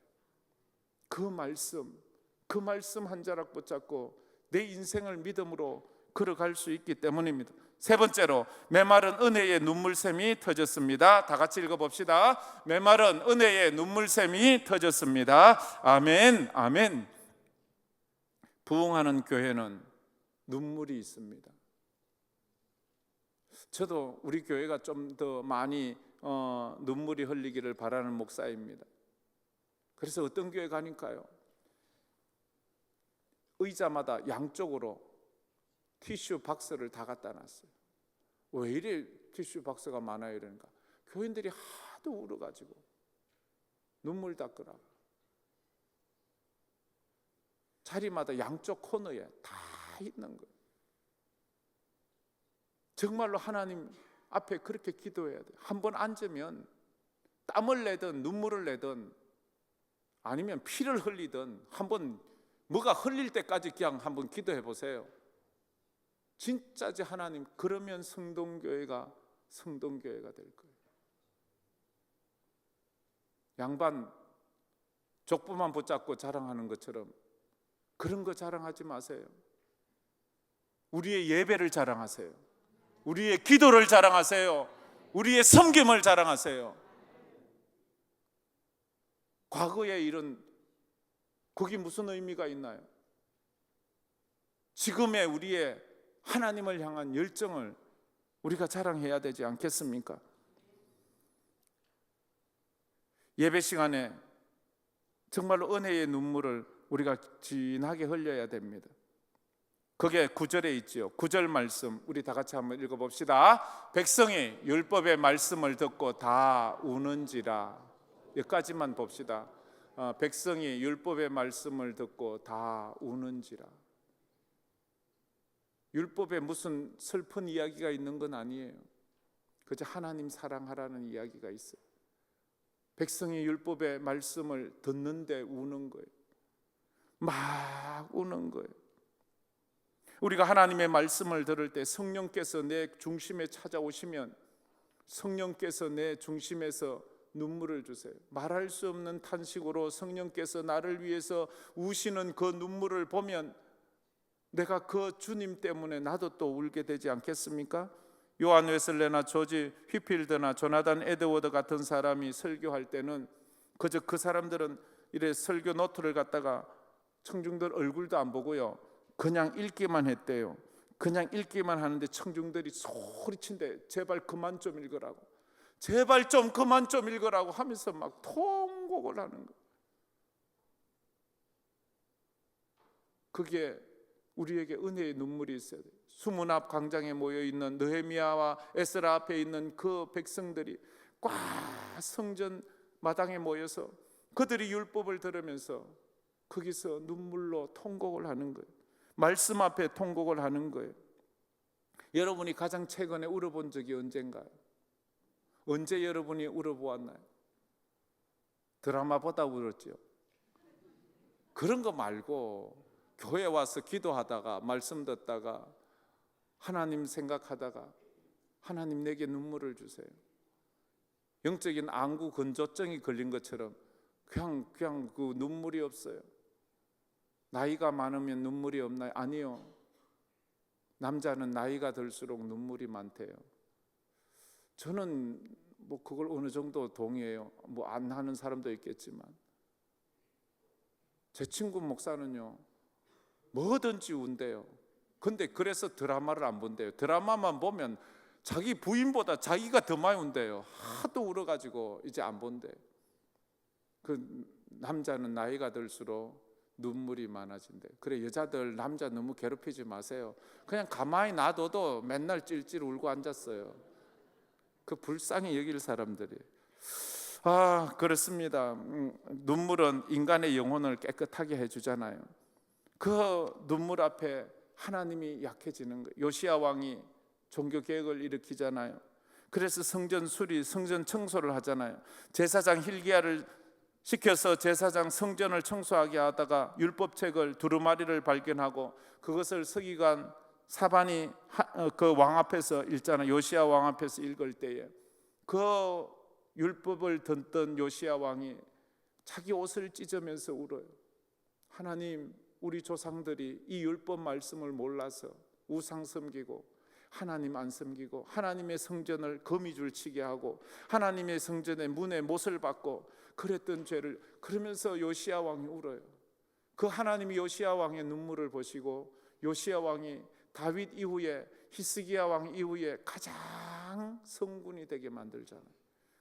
그 말씀 한 자락 붙잡고 내 인생을 믿음으로 걸어갈 수 있기 때문입니다. 세 번째로, 메마른 은혜의 눈물샘이 터졌습니다. 다 같이 읽어봅시다. 메마른 은혜의 눈물샘이 터졌습니다. 아멘, 아멘. 부흥하는 교회는 눈물이 있습니다. 저도 우리 교회가 좀 더 많이 눈물이 흘리기를 바라는 목사입니다. 그래서 어떤 교회 가니까요, 의자마다 양쪽으로 티슈 박스를 다 갖다 놨어요. 왜 이래 티슈 박스가 많아요? 이러니까 교인들이 하도 울어가지고 눈물 닦으라고. 자리마다 양쪽 코너에 다 있는 거예요. 정말로 하나님 앞에 그렇게 기도해야 돼요. 한번 앉으면 땀을 내든 눈물을 내든 아니면 피를 흘리든 한번 뭐가 흘릴 때까지 그냥 한번 기도해 보세요. 진짜지 하나님, 그러면 성동교회가 될 거예요. 양반 족보만 붙잡고 자랑하는 것처럼 그런 거 자랑하지 마세요. 우리의 예배를 자랑하세요. 우리의 기도를 자랑하세요. 우리의 섬김을 자랑하세요. 과거의 일은 그게 무슨 의미가 있나요? 지금의 우리의 하나님을 향한 열정을 우리가 자랑해야 되지 않겠습니까? 예배 시간에 정말로 은혜의 눈물을 우리가 진하게 흘려야 됩니다. 그게 9절에 있지요. 9절 말씀 우리 다 같이 한번 읽어봅시다. 백성이 율법의 말씀을 듣고 다 우는지라. 여기까지만 봅시다. 백성이 율법의 말씀을 듣고 다 우는지라. 율법에 무슨 슬픈 이야기가 있는 건 아니에요. 그저 하나님 사랑하라는 이야기가 있어요. 백성이 율법의 말씀을 듣는데 우는 거예요. 막 우는 거예요. 우리가 하나님의 말씀을 들을 때 성령께서 내 중심에 찾아오시면 성령께서 내 중심에서 눈물을 주세요. 말할 수 없는 탄식으로 성령께서 나를 위해서 우시는 그 눈물을 보면 내가 그 주님 때문에 나도 또 울게 되지 않겠습니까? 요한 웨슬레나 조지 휘필드나 조나단 에드워드 같은 사람이 설교할 때는 그저 그 사람들은 이래 설교 노트를 갖다가 청중들 얼굴도 안 보고요, 그냥 읽기만 했대요. 그냥 읽기만 하는데 청중들이 소리친대. 제발 그만 좀 읽으라고, 제발 좀 그만 좀 읽으라고 하면서 막 통곡을 하는 거. 그게 우리에게 은혜의 눈물이 있어야 돼요. 수문 앞 광장에 모여있는 느헤미야와 에스라 앞에 있는 그 백성들이 꽉 성전 마당에 모여서 그들이 율법을 들으면서 거기서 눈물로 통곡을 하는 거예요. 말씀 앞에 통곡을 하는 거예요. 여러분이 가장 최근에 울어본 적이 언젠가요? 언제 여러분이 울어보았나요? 드라마보다 울었죠. 그런 거 말고 교회 와서 기도하다가 말씀 듣다가 하나님 생각하다가 하나님 내게 눈물을 주세요. 영적인 안구 건조증이 걸린 것처럼 그냥 그 눈물이 없어요. 나이가 많으면 눈물이 없나요? 아니요. 남자는 나이가 들수록 눈물이 많대요. 저는 뭐 그걸 어느 정도 동의해요. 뭐 안 하는 사람도 있겠지만 제 친구 목사는요 뭐든지 운대요. 근데 그래서 드라마를 안 본대요. 드라마만 보면 자기 부인보다 자기가 더 많이 운대요. 하도 울어가지고 이제 안 본대. 그 남자는 나이가 들수록 눈물이 많아진대. 그래 여자들 남자 너무 괴롭히지 마세요. 그냥 가만히 놔둬도 맨날 찔찔 울고 앉았어요. 그 불쌍히 여길 사람들이. 그렇습니다. 눈물은 인간의 영혼을 깨끗하게 해주잖아요. 그 눈물 앞에 하나님이 약해지는 거예요. 요시야 왕이 종교 개혁을 일으키잖아요. 그래서 성전 수리, 성전 청소를 하잖아요. 제사장 힐기야를 시켜서 제사장 성전을 청소하게 하다가 율법책을 두루마리를 발견하고 그것을 서기관 사반이 그 왕 앞에서 읽잖아요. 요시야 왕 앞에서 읽을 때에 그 율법을 듣던 요시야 왕이 자기 옷을 찢으면서 울어요. 하나님, 우리 조상들이 이 율법 말씀을 몰라서 우상 섬기고 하나님 안 섬기고 하나님의 성전을 거미줄 치게 하고 하나님의 성전의 문에 못을 박고 그랬던 죄를, 그러면서 요시야 왕이 울어요. 그 하나님이 요시야 왕의 눈물을 보시고 요시야 왕이 다윗 이후에 히스기야 왕 이후에 가장 성군이 되게 만들잖아요.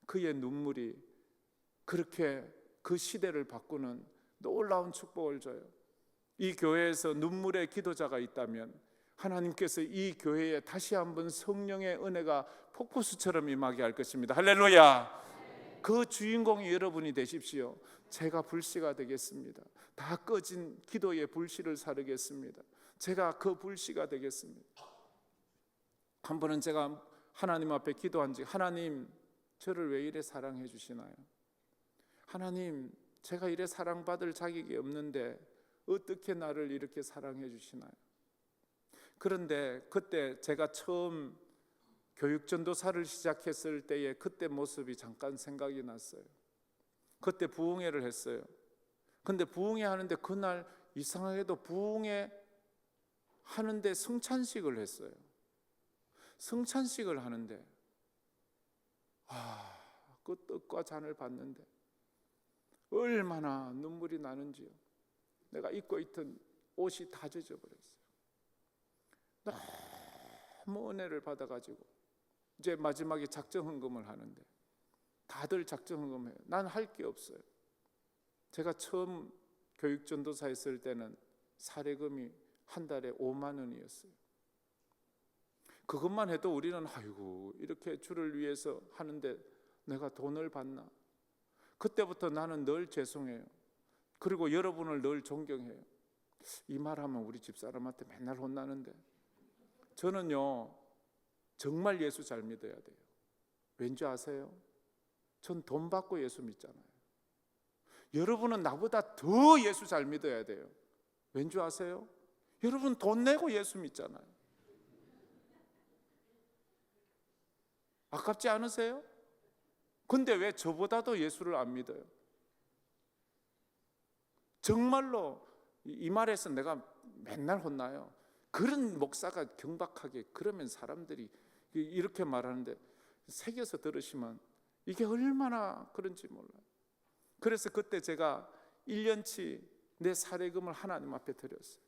그의 눈물이 그렇게 그 시대를 바꾸는 놀라운 축복을 줘요. 이 교회에서 눈물의 기도자가 있다면 하나님께서 이 교회에 다시 한번 성령의 은혜가 폭포수처럼 임하게 할 것입니다. 할렐루야. 그 주인공이 여러분이 되십시오. 제가 불씨가 되겠습니다. 다 꺼진 기도의 불씨를 사르겠습니다. 제가 그 불씨가 되겠습니다. 한 번은 제가 하나님 앞에 기도한 지, 하나님 저를 왜 이래 사랑해 주시나요? 하나님 제가 이래 사랑받을 자격이 없는데 어떻게 나를 이렇게 사랑해 주시나요? 그런데 그때 제가 처음 교육전도사를 시작했을 때의 그때 모습이 잠깐 생각이 났어요. 그때 부흥회를 했어요. 근데 부흥회 하는데 그날 이상하게도 부흥회 하는데 성찬식을 했어요. 성찬식을 하는데 그 떡과 잔을 봤는데 얼마나 눈물이 나는지요. 내가 입고 있던 옷이 다 젖어버렸어요. 너무 은혜를 받아가지고 이제 마지막에 작정 헌금을 하는데 다들 작정 헌금해요. 난 할 게 없어요. 제가 처음 교육전도사 했을 때는 사례금이 한 달에 5만 원이었어요. 그것만 해도 우리는 아이고 이렇게 주를 위해서 하는데 내가 돈을 받나? 그때부터 나는 늘 죄송해요. 그리고 여러분을 늘 존경해요. 이 말하면 우리 집사람한테 맨날 혼나는데 저는요 정말 예수 잘 믿어야 돼요. 왠지 아세요? 전 돈 받고 예수 믿잖아요. 여러분은 나보다 더 예수 잘 믿어야 돼요. 왠지 아세요? 여러분 돈 내고 예수 믿잖아요. 아깝지 않으세요? 근데 왜 저보다도 예수를 안 믿어요? 정말로 이 말에서 내가 맨날 혼나요. 그런 목사가 경박하게 그러면 사람들이 이렇게 말하는데 새겨서 들으시면 이게 얼마나 그런지 몰라요. 그래서 그때 제가 1년치 내 사례금을 하나님 앞에 드렸어요.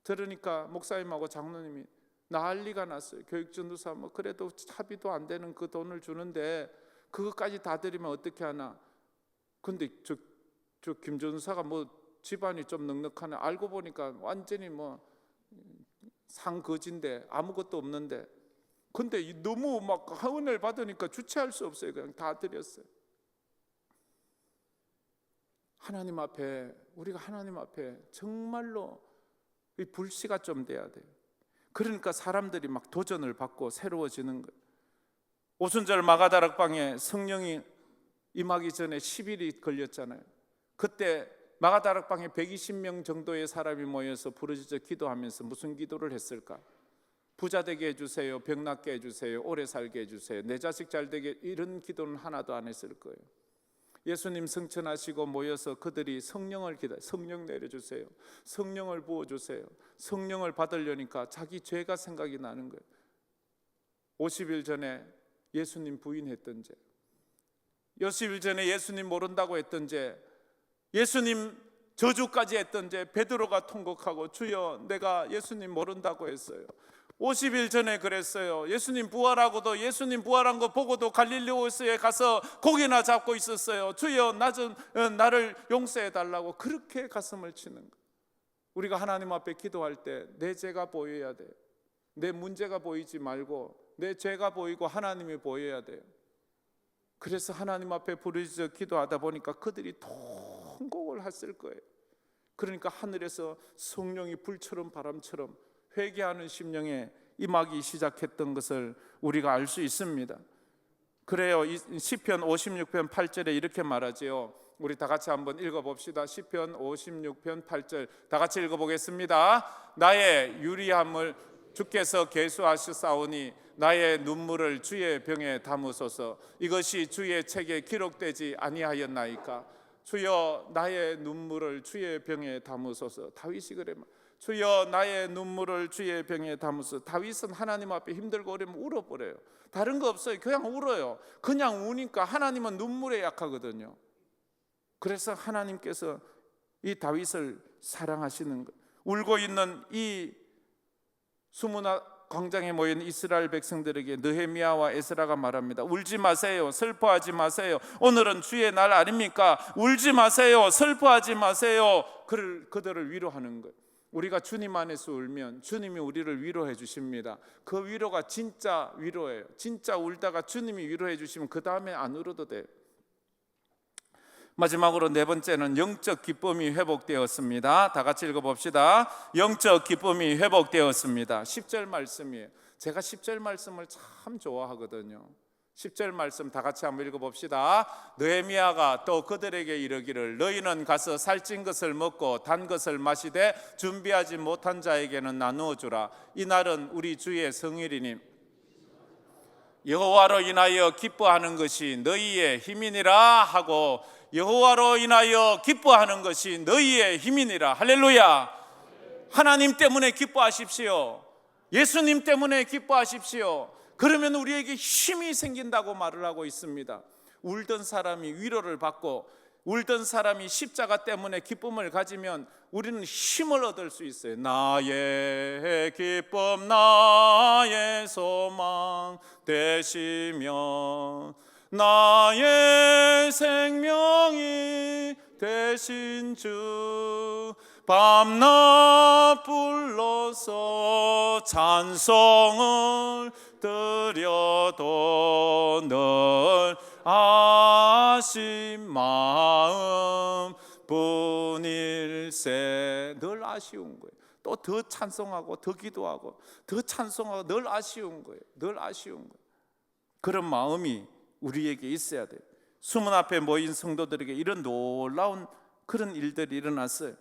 들으니까 목사님하고 장로님이 난리가 났어요. 교육전도사 뭐 그래도 합의도 안 되는 그 돈을 주는데 그것까지 다 드리면 어떻게 하나. 근데 저 김전사가 뭐 집안이 좀 넉넉하네. 알고 보니까 완전히 뭐 상거지인데 아무것도 없는데, 근데 너무 막 은혜를 받으니까 주체할 수 없어요. 그냥 다 드렸어요. 하나님 앞에, 우리가 하나님 앞에 정말로 이 불씨가 좀 돼야 돼요. 그러니까 사람들이 막 도전을 받고 새로워지는 거예요. 오순절 마가다락방에 성령이 임하기 전에 10일이 걸렸잖아요. 그때 마가다락방에 120명 정도의 사람이 모여서 부르짖어 기도하면서 무슨 기도를 했을까? 부자 되게 해주세요, 병 낫게 해주세요, 오래 살게 해주세요, 내 자식 잘 되게, 이런 기도는 하나도 안 했을 거예요. 예수님 승천하시고 모여서 그들이 성령을 기도해요. 성령 내려주세요, 성령을 부어주세요. 성령을 받으려니까 자기 죄가 생각이 나는 거예요. 50일 전에 예수님 부인했던 죄, 50일 전에 예수님 모른다고 했던 죄, 예수님 저주까지 했던 죄, 베드로가 통곡하고 주여 내가 예수님 모른다고 했어요. 50일 전에 그랬어요. 예수님 부활하고도, 예수님 부활한 거 보고도 갈릴리오스에 가서 고기나 잡고 있었어요. 주여 나를 용서해 달라고 그렇게 가슴을 치는 거예요. 우리가 하나님 앞에 기도할 때 내 죄가 보여야 돼요. 내 문제가 보이지 말고 내 죄가 보이고 하나님이 보여야 돼요. 그래서 하나님 앞에 부르짖어 기도하다 보니까 그들이 통곡을 했을 거예요. 그러니까 하늘에서 성령이 불처럼 바람처럼 회개하는 심령에 임하기 시작했던 것을 우리가 알 수 있습니다. 그래요. 시편 56편 8절에 이렇게 말하지요. 우리 다 같이 한번 읽어봅시다. 시편 56편 8절 다 같이 읽어보겠습니다. 나의 유리함을 주께서 계수하시사오니 나의 눈물을 주의 병에 담으소서. 이것이 주의 책에 기록되지 아니하였나이까. 주여 나의 눈물을 주의 병에 담으소서. 다윗이 그래. 주여 나의 눈물을 주의 병에 담으소서. 다윗은 하나님 앞에 힘들고 어려면 울어버려요. 다른 거 없어요. 그냥 울어요. 그냥 우니까. 하나님은 눈물에 약하거든요. 그래서 하나님께서 이 다윗을 사랑하시는 거예요. 울고 있는 이 수문화 광장에 모인 이스라엘 백성들에게 느헤미야와 에스라가 말합니다. 울지 마세요. 슬퍼하지 마세요. 오늘은 주의 날 아닙니까? 울지 마세요. 슬퍼하지 마세요. 그들을 위로하는 거예요. 우리가 주님 안에서 울면 주님이 우리를 위로해 주십니다. 그 위로가 진짜 위로예요. 진짜 울다가 주님이 위로해 주시면 그 다음에 안 울어도 돼요. 마지막으로 네 번째는 영적 기쁨이 회복되었습니다. 다 같이 읽어봅시다. 영적 기쁨이 회복되었습니다. 10절 말씀이에요. 제가 10절 말씀을 참 좋아하거든요. 10절 말씀 다 같이 한번 읽어봅시다. 느헤미야가 또 그들에게 이르기를 너희는 가서 살찐 것을 먹고 단 것을 마시되 준비하지 못한 자에게는 나누어 주라. 이날은 우리 주의 성일이니 여호와로 인하여 기뻐하는 것이 너희의 힘이니라 하고, 여호와로 인하여 기뻐하는 것이 너희의 힘이니라. 할렐루야. 하나님 때문에 기뻐하십시오. 예수님 때문에 기뻐하십시오. 그러면 우리에게 힘이 생긴다고 말을 하고 있습니다. 울던 사람이 위로를 받고 울던 사람이 십자가 때문에 기쁨을 가지면 우리는 힘을 얻을 수 있어요. 나의 기쁨 나의 소망 되시며 나의 생명이 되신 주 밤낮 불러서 찬송을 드려도 늘 아쉬운 마음 뿐일세. 늘 아쉬운 거예요. 또 더 찬송하고 더 기도하고 더 찬송하고 늘 아쉬운 거예요. 늘 아쉬운 거예요. 그런 마음이 우리에게 있어야 돼요. 수문 앞에 모인 성도들에게 이런 놀라운 그런 일들이 일어났어요.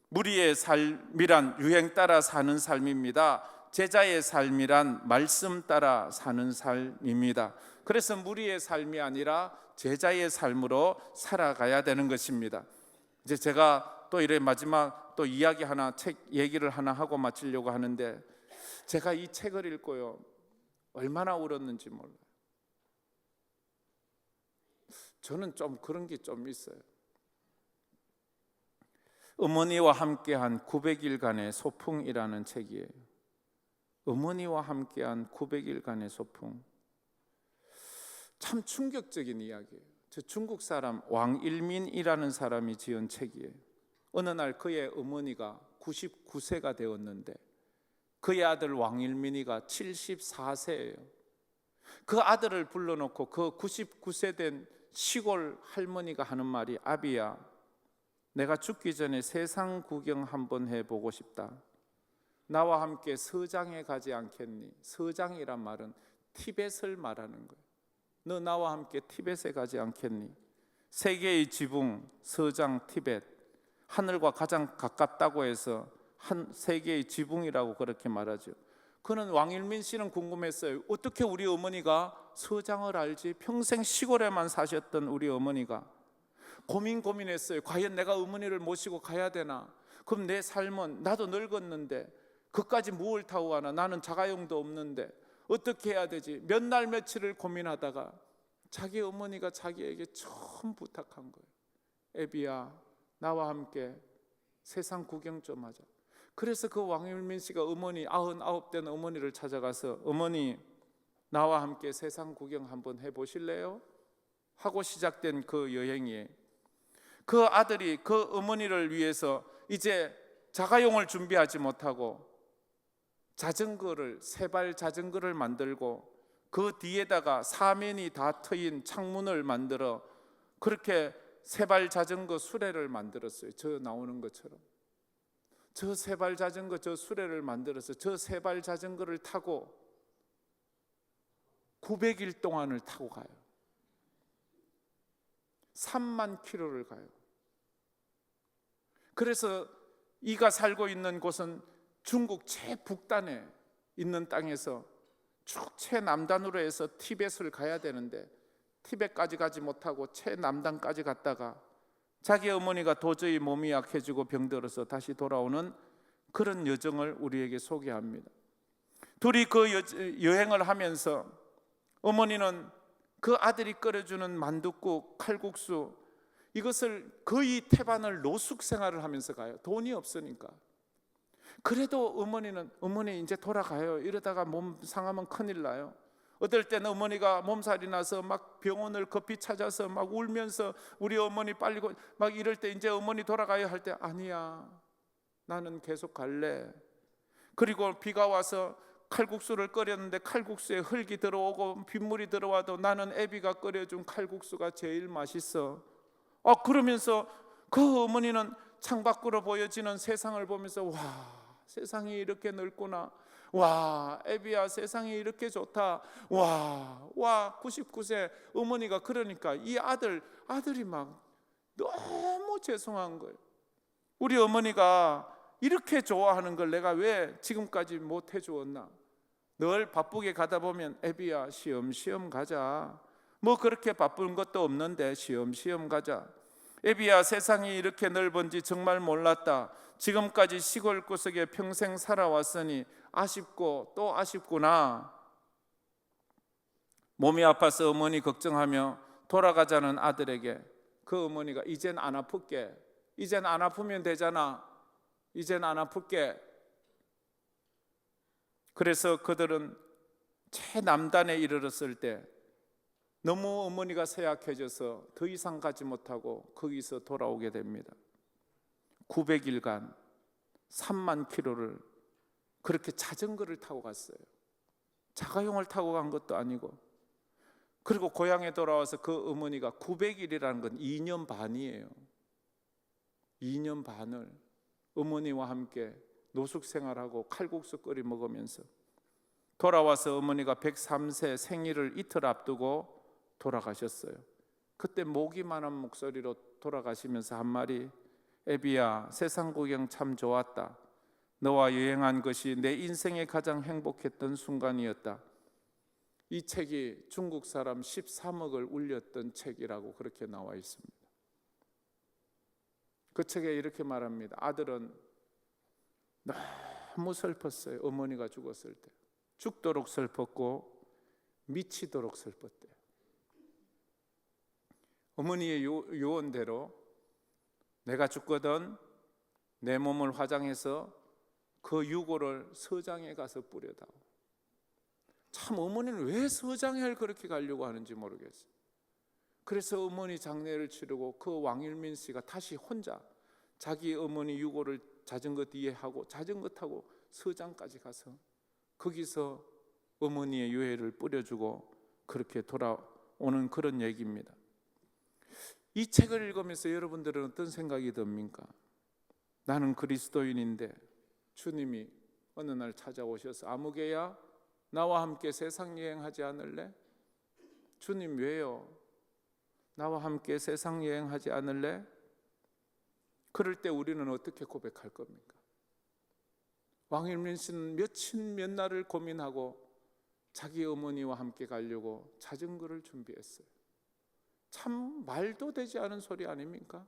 무리의 삶이란 유행 따라 사는 삶입니다. 제자의 삶이란 말씀 따라 사는 삶입니다. 그래서 무리의 삶이 아니라 제자의 삶으로 살아가야 되는 것입니다. 이제 제가 또 이래 마지막 또 이야기 하나, 책 얘기를 하나 하고 마치려고 하는데, 제가 이 책을 읽고요 얼마나 울었는지 몰라요. 저는 좀 그런 게 좀 있어요. 어머니와 함께한 900일간의 소풍이라는 책이에요. 어머니와 함께한 900일간의 소풍. 참 충격적인 이야기예요. 저 중국 사람 왕일민이라는 사람이 지은 책이에요. 어느 날 그의 어머니가 99세가 되었는데 그의 아들 왕일민이가 74세예요. 그 아들을 불러놓고 그 99세 된 시골 할머니가 하는 말이, 아비야, 내가 죽기 전에 세상 구경 한번 해보고 싶다. 나와 함께 서장에 가지 않겠니? 서장이란 말은 티벳을 말하는 거예요. 너 나와 함께 티벳에 가지 않겠니? 세계의 지붕, 서장 티벳, 하늘과 가장 가깝다고 해서 한 세계의 지붕이라고 그렇게 말하죠. 그는 왕일민 씨는 궁금했어요. 어떻게 우리 어머니가 서장을 알지? 평생 시골에만 사셨던 우리 어머니가 고민했어요. 과연 내가 어머니를 모시고 가야 되나? 그럼 내 삶은, 나도 늙었는데 그까지 무엇을 타고 가나? 나는 자가용도 없는데 어떻게 해야 되지? 몇 날 며칠을 고민하다가 자기 어머니가 자기에게 처음 부탁한 거예요. 애비야, 나와 함께 세상 구경 좀 하자. 그래서 그 왕일민 씨가 어머니 99된 어머니를 찾아가서, 어머니, 나와 함께 세상 구경 한번 해보실래요? 하고 시작된 그 여행이, 그 아들이 그 어머니를 위해서 이제 자가용을 준비하지 못하고 자전거를, 세발 자전거를 만들고 그 뒤에다가 사면이 다 트인 창문을 만들어 그렇게 세발 자전거 수레를 만들었어요. 저 나오는 것처럼 저 세발 자전거, 저 수레를 만들어서 저 세발 자전거를 타고 900일 동안을 타고 가요. 3만 킬로를 가요. 그래서 이가 살고 있는 곳은 중국 최북단에 있는 땅에서 쭉 최남단으로 해서 티벳을 가야 되는데 티벳까지 가지 못하고 최남단까지 갔다가 자기 어머니가 도저히 몸이 약해지고 병들어서 다시 돌아오는 그런 여정을 우리에게 소개합니다. 둘이 그 여행을 하면서 어머니는 그 아들이 끓여주는 만둣국, 칼국수, 이것을 거의 태반을 노숙 생활을 하면서 가요. 돈이 없으니까. 그래도 어머니 이제 돌아가요. 이러다가 몸 상하면 큰일 나요. 어떨 때는 어머니가 몸살이 나서 막 병원을 급히 찾아서 막 울면서 우리 어머니 빨리 막 이럴 때 이제 어머니 돌아가요 할 때, 아니야, 나는 계속 갈래. 그리고 비가 와서 칼국수를 끓였는데 칼국수에 흙이 들어오고 빗물이 들어와도 나는 애비가 끓여준 칼국수가 제일 맛있어. 그러면서 그 어머니는 창밖으로 보여지는 세상을 보면서, 와, 세상이 이렇게 넓구나. 와, 애비야, 세상이 이렇게 좋다. 와, 99세 어머니가 그러니까 이 아들이 막 너무 죄송한 거예요. 우리 어머니가 이렇게 좋아하는 걸 내가 왜 지금까지 못 해주었나? 늘 바쁘게 가다 보면, 애비야, 시험시험 가자. 뭐 그렇게 바쁜 것도 없는데 시험시험 가자. 애비야, 세상이 이렇게 넓은지 정말 몰랐다. 지금까지 시골 구석에 평생 살아왔으니 아쉽고 또 아쉽구나. 몸이 아파서 어머니 걱정하며 돌아가자는 아들에게 그 어머니가, 이젠 안 아플게. 이젠 안 아프면 되잖아. 이젠 안 아플게. 그래서 그들은 최남단에 이르렀을 때 너무 어머니가 쇠약해져서 더 이상 가지 못하고 거기서 돌아오게 됩니다. 900일간 3만 킬로를 그렇게 자전거를 타고 갔어요. 자가용을 타고 간 것도 아니고. 그리고 고향에 돌아와서 그 어머니가 900일이라는 건 2년 반이에요. 2년 반을 어머니와 함께 노숙 생활하고 칼국수 끓여 먹으면서 돌아와서 어머니가 103세 생일을 이틀 앞두고 돌아가셨어요. 그때 모기만한 목소리로 돌아가시면서 한 말이, 애비야, 세상 구경 참 좋았다. 너와 여행한 것이 내 인생에 가장 행복했던 순간이었다. 이 책이 중국 사람 13억을 울렸던 책이라고 그렇게 나와 있습니다. 그 책에 이렇게 말합니다. 아들은 너무 슬펐어요. 어머니가 죽었을 때 죽도록 슬펐고 미치도록 슬펐대요. 어머니의 요원대로 내가 죽거든 내 몸을 화장해서 그 유골을 서장에 가서 뿌려다오. 참, 어머니는 왜 서장을 그렇게 가려고 하는지 모르겠어요. 그래서 어머니 장례를 치르고 그 왕일민 씨가 다시 혼자 자기 어머니 유골을 자전거 뒤에 하고 자전거 타고 서장까지 가서 거기서 어머니의 유해를 뿌려주고 그렇게 돌아오는 그런 얘기입니다. 이 책을 읽으면서 여러분들은 어떤 생각이 듭니까? 나는 그리스도인인데 주님이 어느 날 찾아오셔서 아무개야 나와 함께 세상 여행하지 않을래? 주님 왜요? 나와 함께 세상 여행하지 않을래? 그럴 때 우리는 어떻게 고백할 겁니까? 왕일민 씨는 며칠 몇 날을 고민하고 자기 어머니와 함께 가려고 자전거를 준비했어요. 참 말도 되지 않은 소리 아닙니까?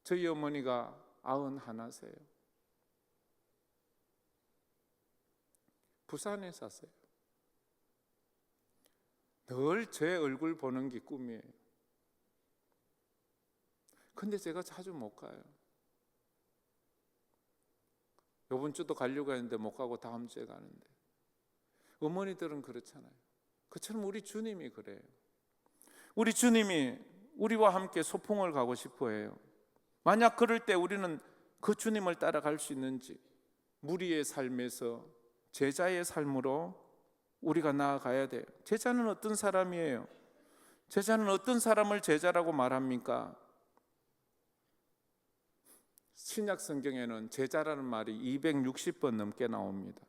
저희 어머니가 91세요. 부산에 사세요. 늘 제 얼굴 보는 게 꿈이에요. 근데 제가 자주 못 가요. 이번 주도 가려고 했는데 못 가고 다음 주에 가는데, 어머니들은 그렇잖아요. 그처럼 우리 주님이 그래요. 우리 주님이 우리와 함께 소풍을 가고 싶어 해요. 만약 그럴 때 우리는 그 주님을 따라갈 수 있는지, 무리의 삶에서 제자의 삶으로 우리가 나아가야 돼요. 제자는 어떤 사람이에요? 제자는 어떤 사람을 제자라고 말합니까? 신약 성경에는 제자라는 말이 260번 넘게 나옵니다.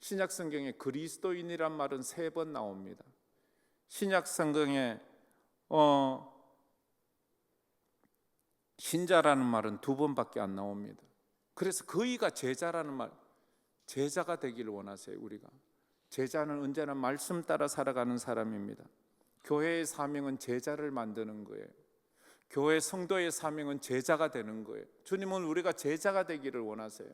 신약 성경에 그리스도인이란 말은 3번 나옵니다. 신약 성경에 신자라는 말은 2번밖에 안 나옵니다. 그래서 거의가 제자라는 말, 제자가 되기를 원하세요. 우리가 제자는 언제나 말씀 따라 살아가는 사람입니다. 교회의 사명은 제자를 만드는 거예요. 교회 성도의 사명은 제자가 되는 거예요. 주님은 우리가 제자가 되기를 원하세요.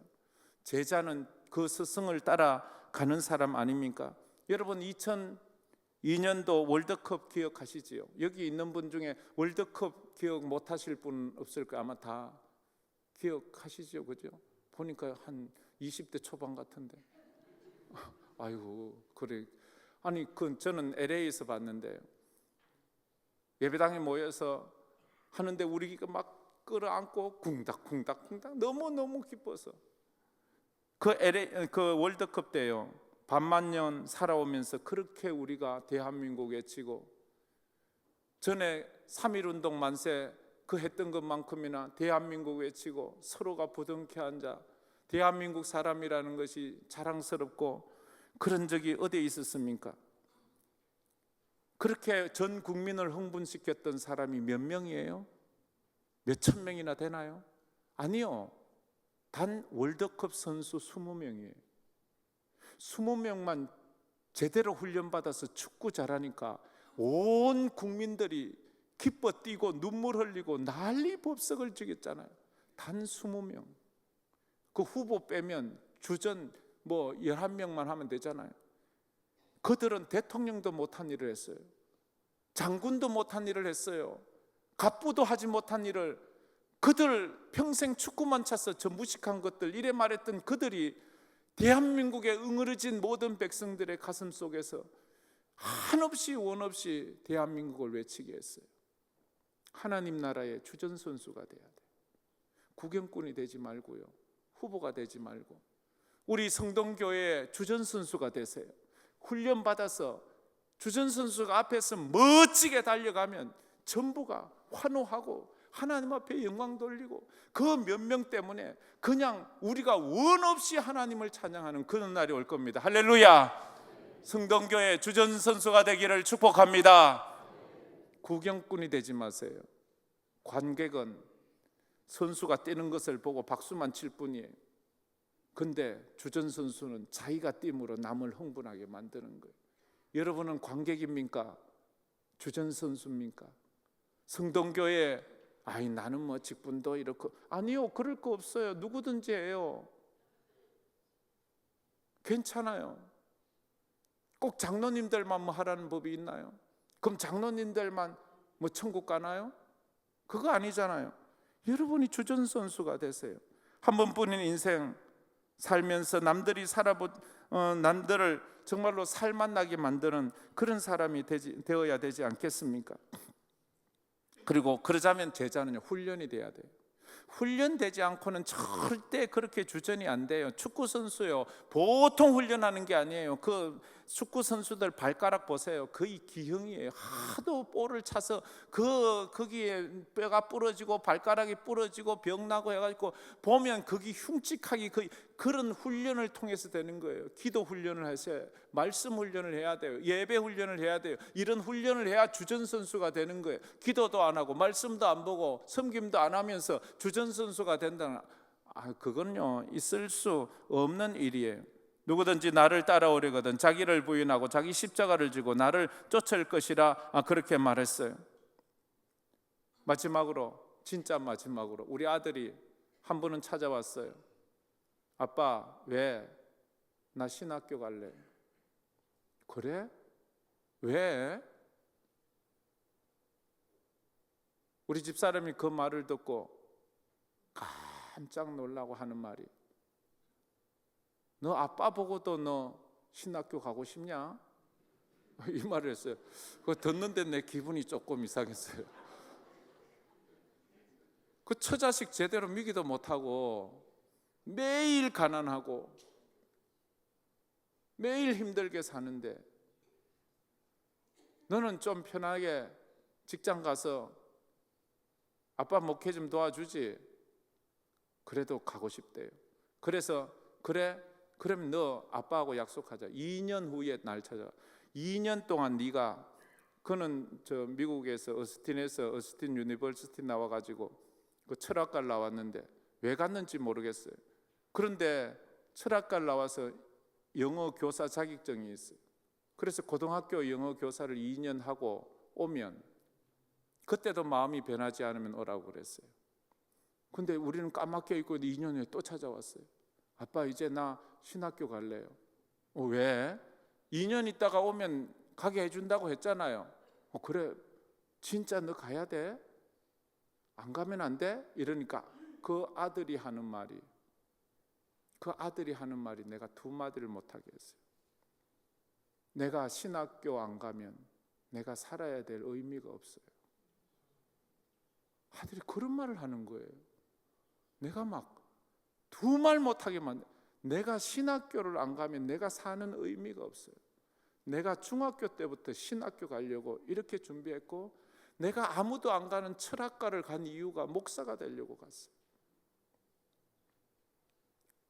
제자는 그 스승을 따라가는 사람 아닙니까? 여러분 2002년도 월드컵 기억하시지요? 여기 있는 분 중에 월드컵 기억 못하실 분 없을 거예요. 아마 다 기억하시죠, 그죠? 보니까 한 20대 초반 같은데. 아이고 그래. 아니 저는 LA에서 봤는데 예배당에 모여서 하는데 우리가 막 끌어안고 쿵닥쿵닥쿵닥 너무 기뻐서 그 월드컵 때요. 반만 년 살아오면서 그렇게 우리가 대한민국 외치고, 전에 3.1운동 만세 그 했던 것만큼이나 대한민국 외치고 서로가 부둥켜 앉아 대한민국 사람이라는 것이 자랑스럽고 그런 적이 어디에 있었습니까? 그렇게 전 국민을 흥분시켰던 사람이 몇 명이에요? 몇천 명이나 되나요? 아니요. 단 월드컵 선수 20명이에요. 20명만 제대로 훈련받아서 축구 잘하니까 온 국민들이 기뻐 뛰고 눈물 흘리고 난리 법석을 지겼잖아요. 단 20명. 그 후보 빼면 주전 11명만 하면 되잖아요. 그들은 대통령도 못한 일을 했어요. 장군도 못한 일을 했어요. 갑부도 하지 못한 일을, 그들 평생 축구만 차서 전부식한 것들, 이래 말했던 그들이 대한민국에 응어려진 모든 백성들의 가슴 속에서 한없이 원없이 대한민국을 외치게 했어요. 하나님 나라의 주전선수가 돼야 돼요. 구경꾼이 되지 말고요, 후보가 되지 말고 우리 성동교회의 주전선수가 되세요. 훈련받아서 주전선수가 앞에서 멋지게 달려가면 전부가 환호하고 하나님 앞에 영광 돌리고, 그 몇 명 때문에 그냥 우리가 원 없이 하나님을 찬양하는 그런 날이 올 겁니다. 할렐루야. 성동교회 주전선수가 되기를 축복합니다. 구경꾼이 되지 마세요. 관객은 선수가 뛰는 것을 보고 박수만 칠 뿐이에요. 근데 주전선수는 자기가 뛴으로 남을 흥분하게 만드는 거예요. 여러분은 관객입니까? 주전선수입니까? 성동교회 나는 직분도 이렇고, 아니요, 그럴 거 없어요. 누구든지 해요. 괜찮아요. 꼭 장로님들만 하라는 법이 있나요? 그럼 장로님들만 천국 가나요? 그거 아니잖아요. 여러분이 주전선수가 되세요. 한 번뿐인 인생 살면서 남들을 정말로 살맛나게 만드는 그런 사람이 되어야 되지 않겠습니까? 그리고 그러자면 제자는 훈련이 돼야 돼요. 훈련되지 않고는 절대 그렇게 주전이 안 돼요. 축구 선수요, 보통 훈련하는 게 아니에요. 그 축구 선수들 발가락 보세요. 거의 기형이에요. 하도 볼을 차서 거기에 뼈가 부러지고 발가락이 부러지고 병 나고 해가지고 보면 거기 흉측하게 그런 훈련을 통해서 되는 거예요. 기도 훈련을 하셔야, 말씀 훈련을 해야 돼요. 예배 훈련을 해야 돼요. 이런 훈련을 해야 주전 선수가 되는 거예요. 기도도 안 하고 말씀도 안 보고 섬김도 안 하면서 주전 선수가 된다는, 그건요 있을 수 없는 일이에요. 누구든지 나를 따라오려거든 자기를 부인하고 자기 십자가를 지고 나를 쫓을 것이라, 그렇게 말했어요. 마지막으로, 진짜 마지막으로 우리 아들이 한 분은 찾아왔어요. 아빠, 왜? 나 신학교 갈래. 그래? 왜? 우리 집사람이 그 말을 듣고 깜짝 놀라고 하는 말이, 너 아빠 보고도 너 신학교 가고 싶냐? 이 말을 했어요. 그거 듣는데 내 기분이 조금 이상했어요. 그 처자식 제대로 미기도 못하고 매일 가난하고 매일 힘들게 사는데 너는 좀 편하게 직장 가서 아빠 목회 좀 도와주지. 그래도 가고 싶대요. 그래서 그래? 그럼 너 아빠하고 약속하자. 2년 후에 날 찾아. 2년 동안 네가, 그는 저 미국에서 어스틴 유니버시티 나와가지고 그 철학과를 나왔는데 왜 갔는지 모르겠어요. 그런데 철학과를 나와서 영어 교사 자격증이 있어요. 그래서 고등학교 영어 교사를 2년 하고 오면, 그때도 마음이 변하지 않으면 오라고 그랬어요. 근데 우리는 까맣게 있고 2년 후에 또 찾아왔어요. 아빠, 이제 나 신학교 갈래요. 왜? 2년 있다가 오면 가게 해준다고 했잖아요. 그래, 진짜 너 가야 돼? 안 가면 안 돼? 이러니까 그 아들이 하는 말이 내가 두 마디를 못하게 했어요. 내가 신학교 안 가면 내가 살아야 될 의미가 없어요. 아들이 그런 말을 하는 거예요. 내가 막 두 말 못하게 만들, 내가 신학교를 안 가면 내가 사는 의미가 없어요. 내가 중학교 때부터 신학교 가려고 이렇게 준비했고, 내가 아무도 안 가는 철학과를 간 이유가 목사가 되려고 갔어요.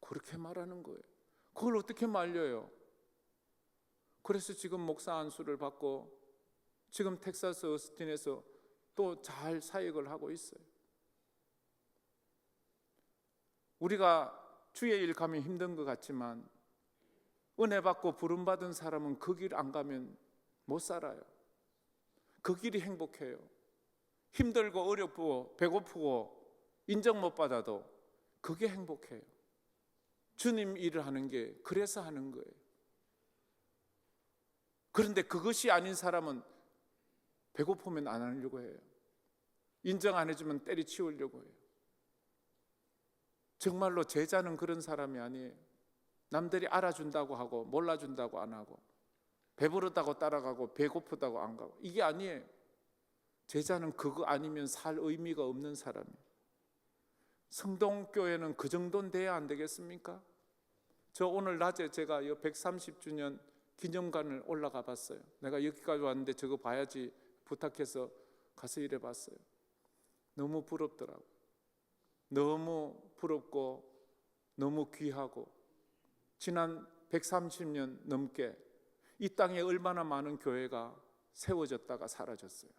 그렇게 말하는 거예요. 그걸 어떻게 말려요? 그래서 지금 목사 안수를 받고 지금 텍사스 어스틴에서 또 잘 사역을 하고 있어요. 우리가 주의 일 가면 힘든 것 같지만 은혜 받고 부름 받은 사람은 그 길 안 가면 못 살아요. 그 길이 행복해요. 힘들고 어렵고 배고프고 인정 못 받아도 그게 행복해요. 주님 일을 하는 게 그래서 하는 거예요. 그런데 그것이 아닌 사람은 배고프면 안 하려고 해요. 인정 안 해주면 때리치우려고 해요. 정말로 제자는 그런 사람이 아니에요. 남들이 알아준다고 하고 몰라준다고 안 하고, 배부르다고 따라가고 배고프다고 안 가고, 이게 아니에요. 제자는 그거 아니면 살 의미가 없는 사람이에요. 성동교회는 그 정도는 돼야 안 되겠습니까? 저 오늘 낮에 제가 130주년 기념관을 올라가 봤어요. 내가 여기까지 왔는데 저거 봐야지 부탁해서 가서 일해 봤어요. 너무 부럽더라고요. 너무 부럽고 너무 귀하고, 지난 130년 넘게 이 땅에 얼마나 많은 교회가 세워졌다가 사라졌어요.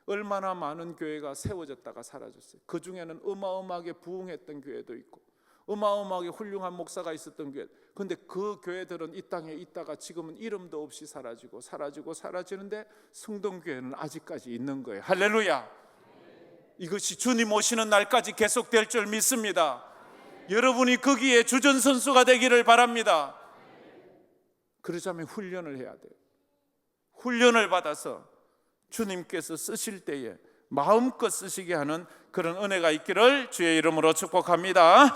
얼마나 많은 교회가 세워졌다가 사라졌어요. 그 중에는 어마어마하게 부흥했던 교회도 있고 어마어마하게 훌륭한 목사가 있었던 교회. 그런데 그 교회들은 이 땅에 있다가 지금은 이름도 없이 사라지는데 성동교회는 아직까지 있는 거예요. 할렐루야. 이것이 주님 오시는 날까지 계속될 줄 믿습니다. 여러분이 거기에 주전선수가 되기를 바랍니다. 그러자면 훈련을 해야 돼요. 훈련을 받아서 주님께서 쓰실 때에 마음껏 쓰시게 하는 그런 은혜가 있기를 주의 이름으로 축복합니다.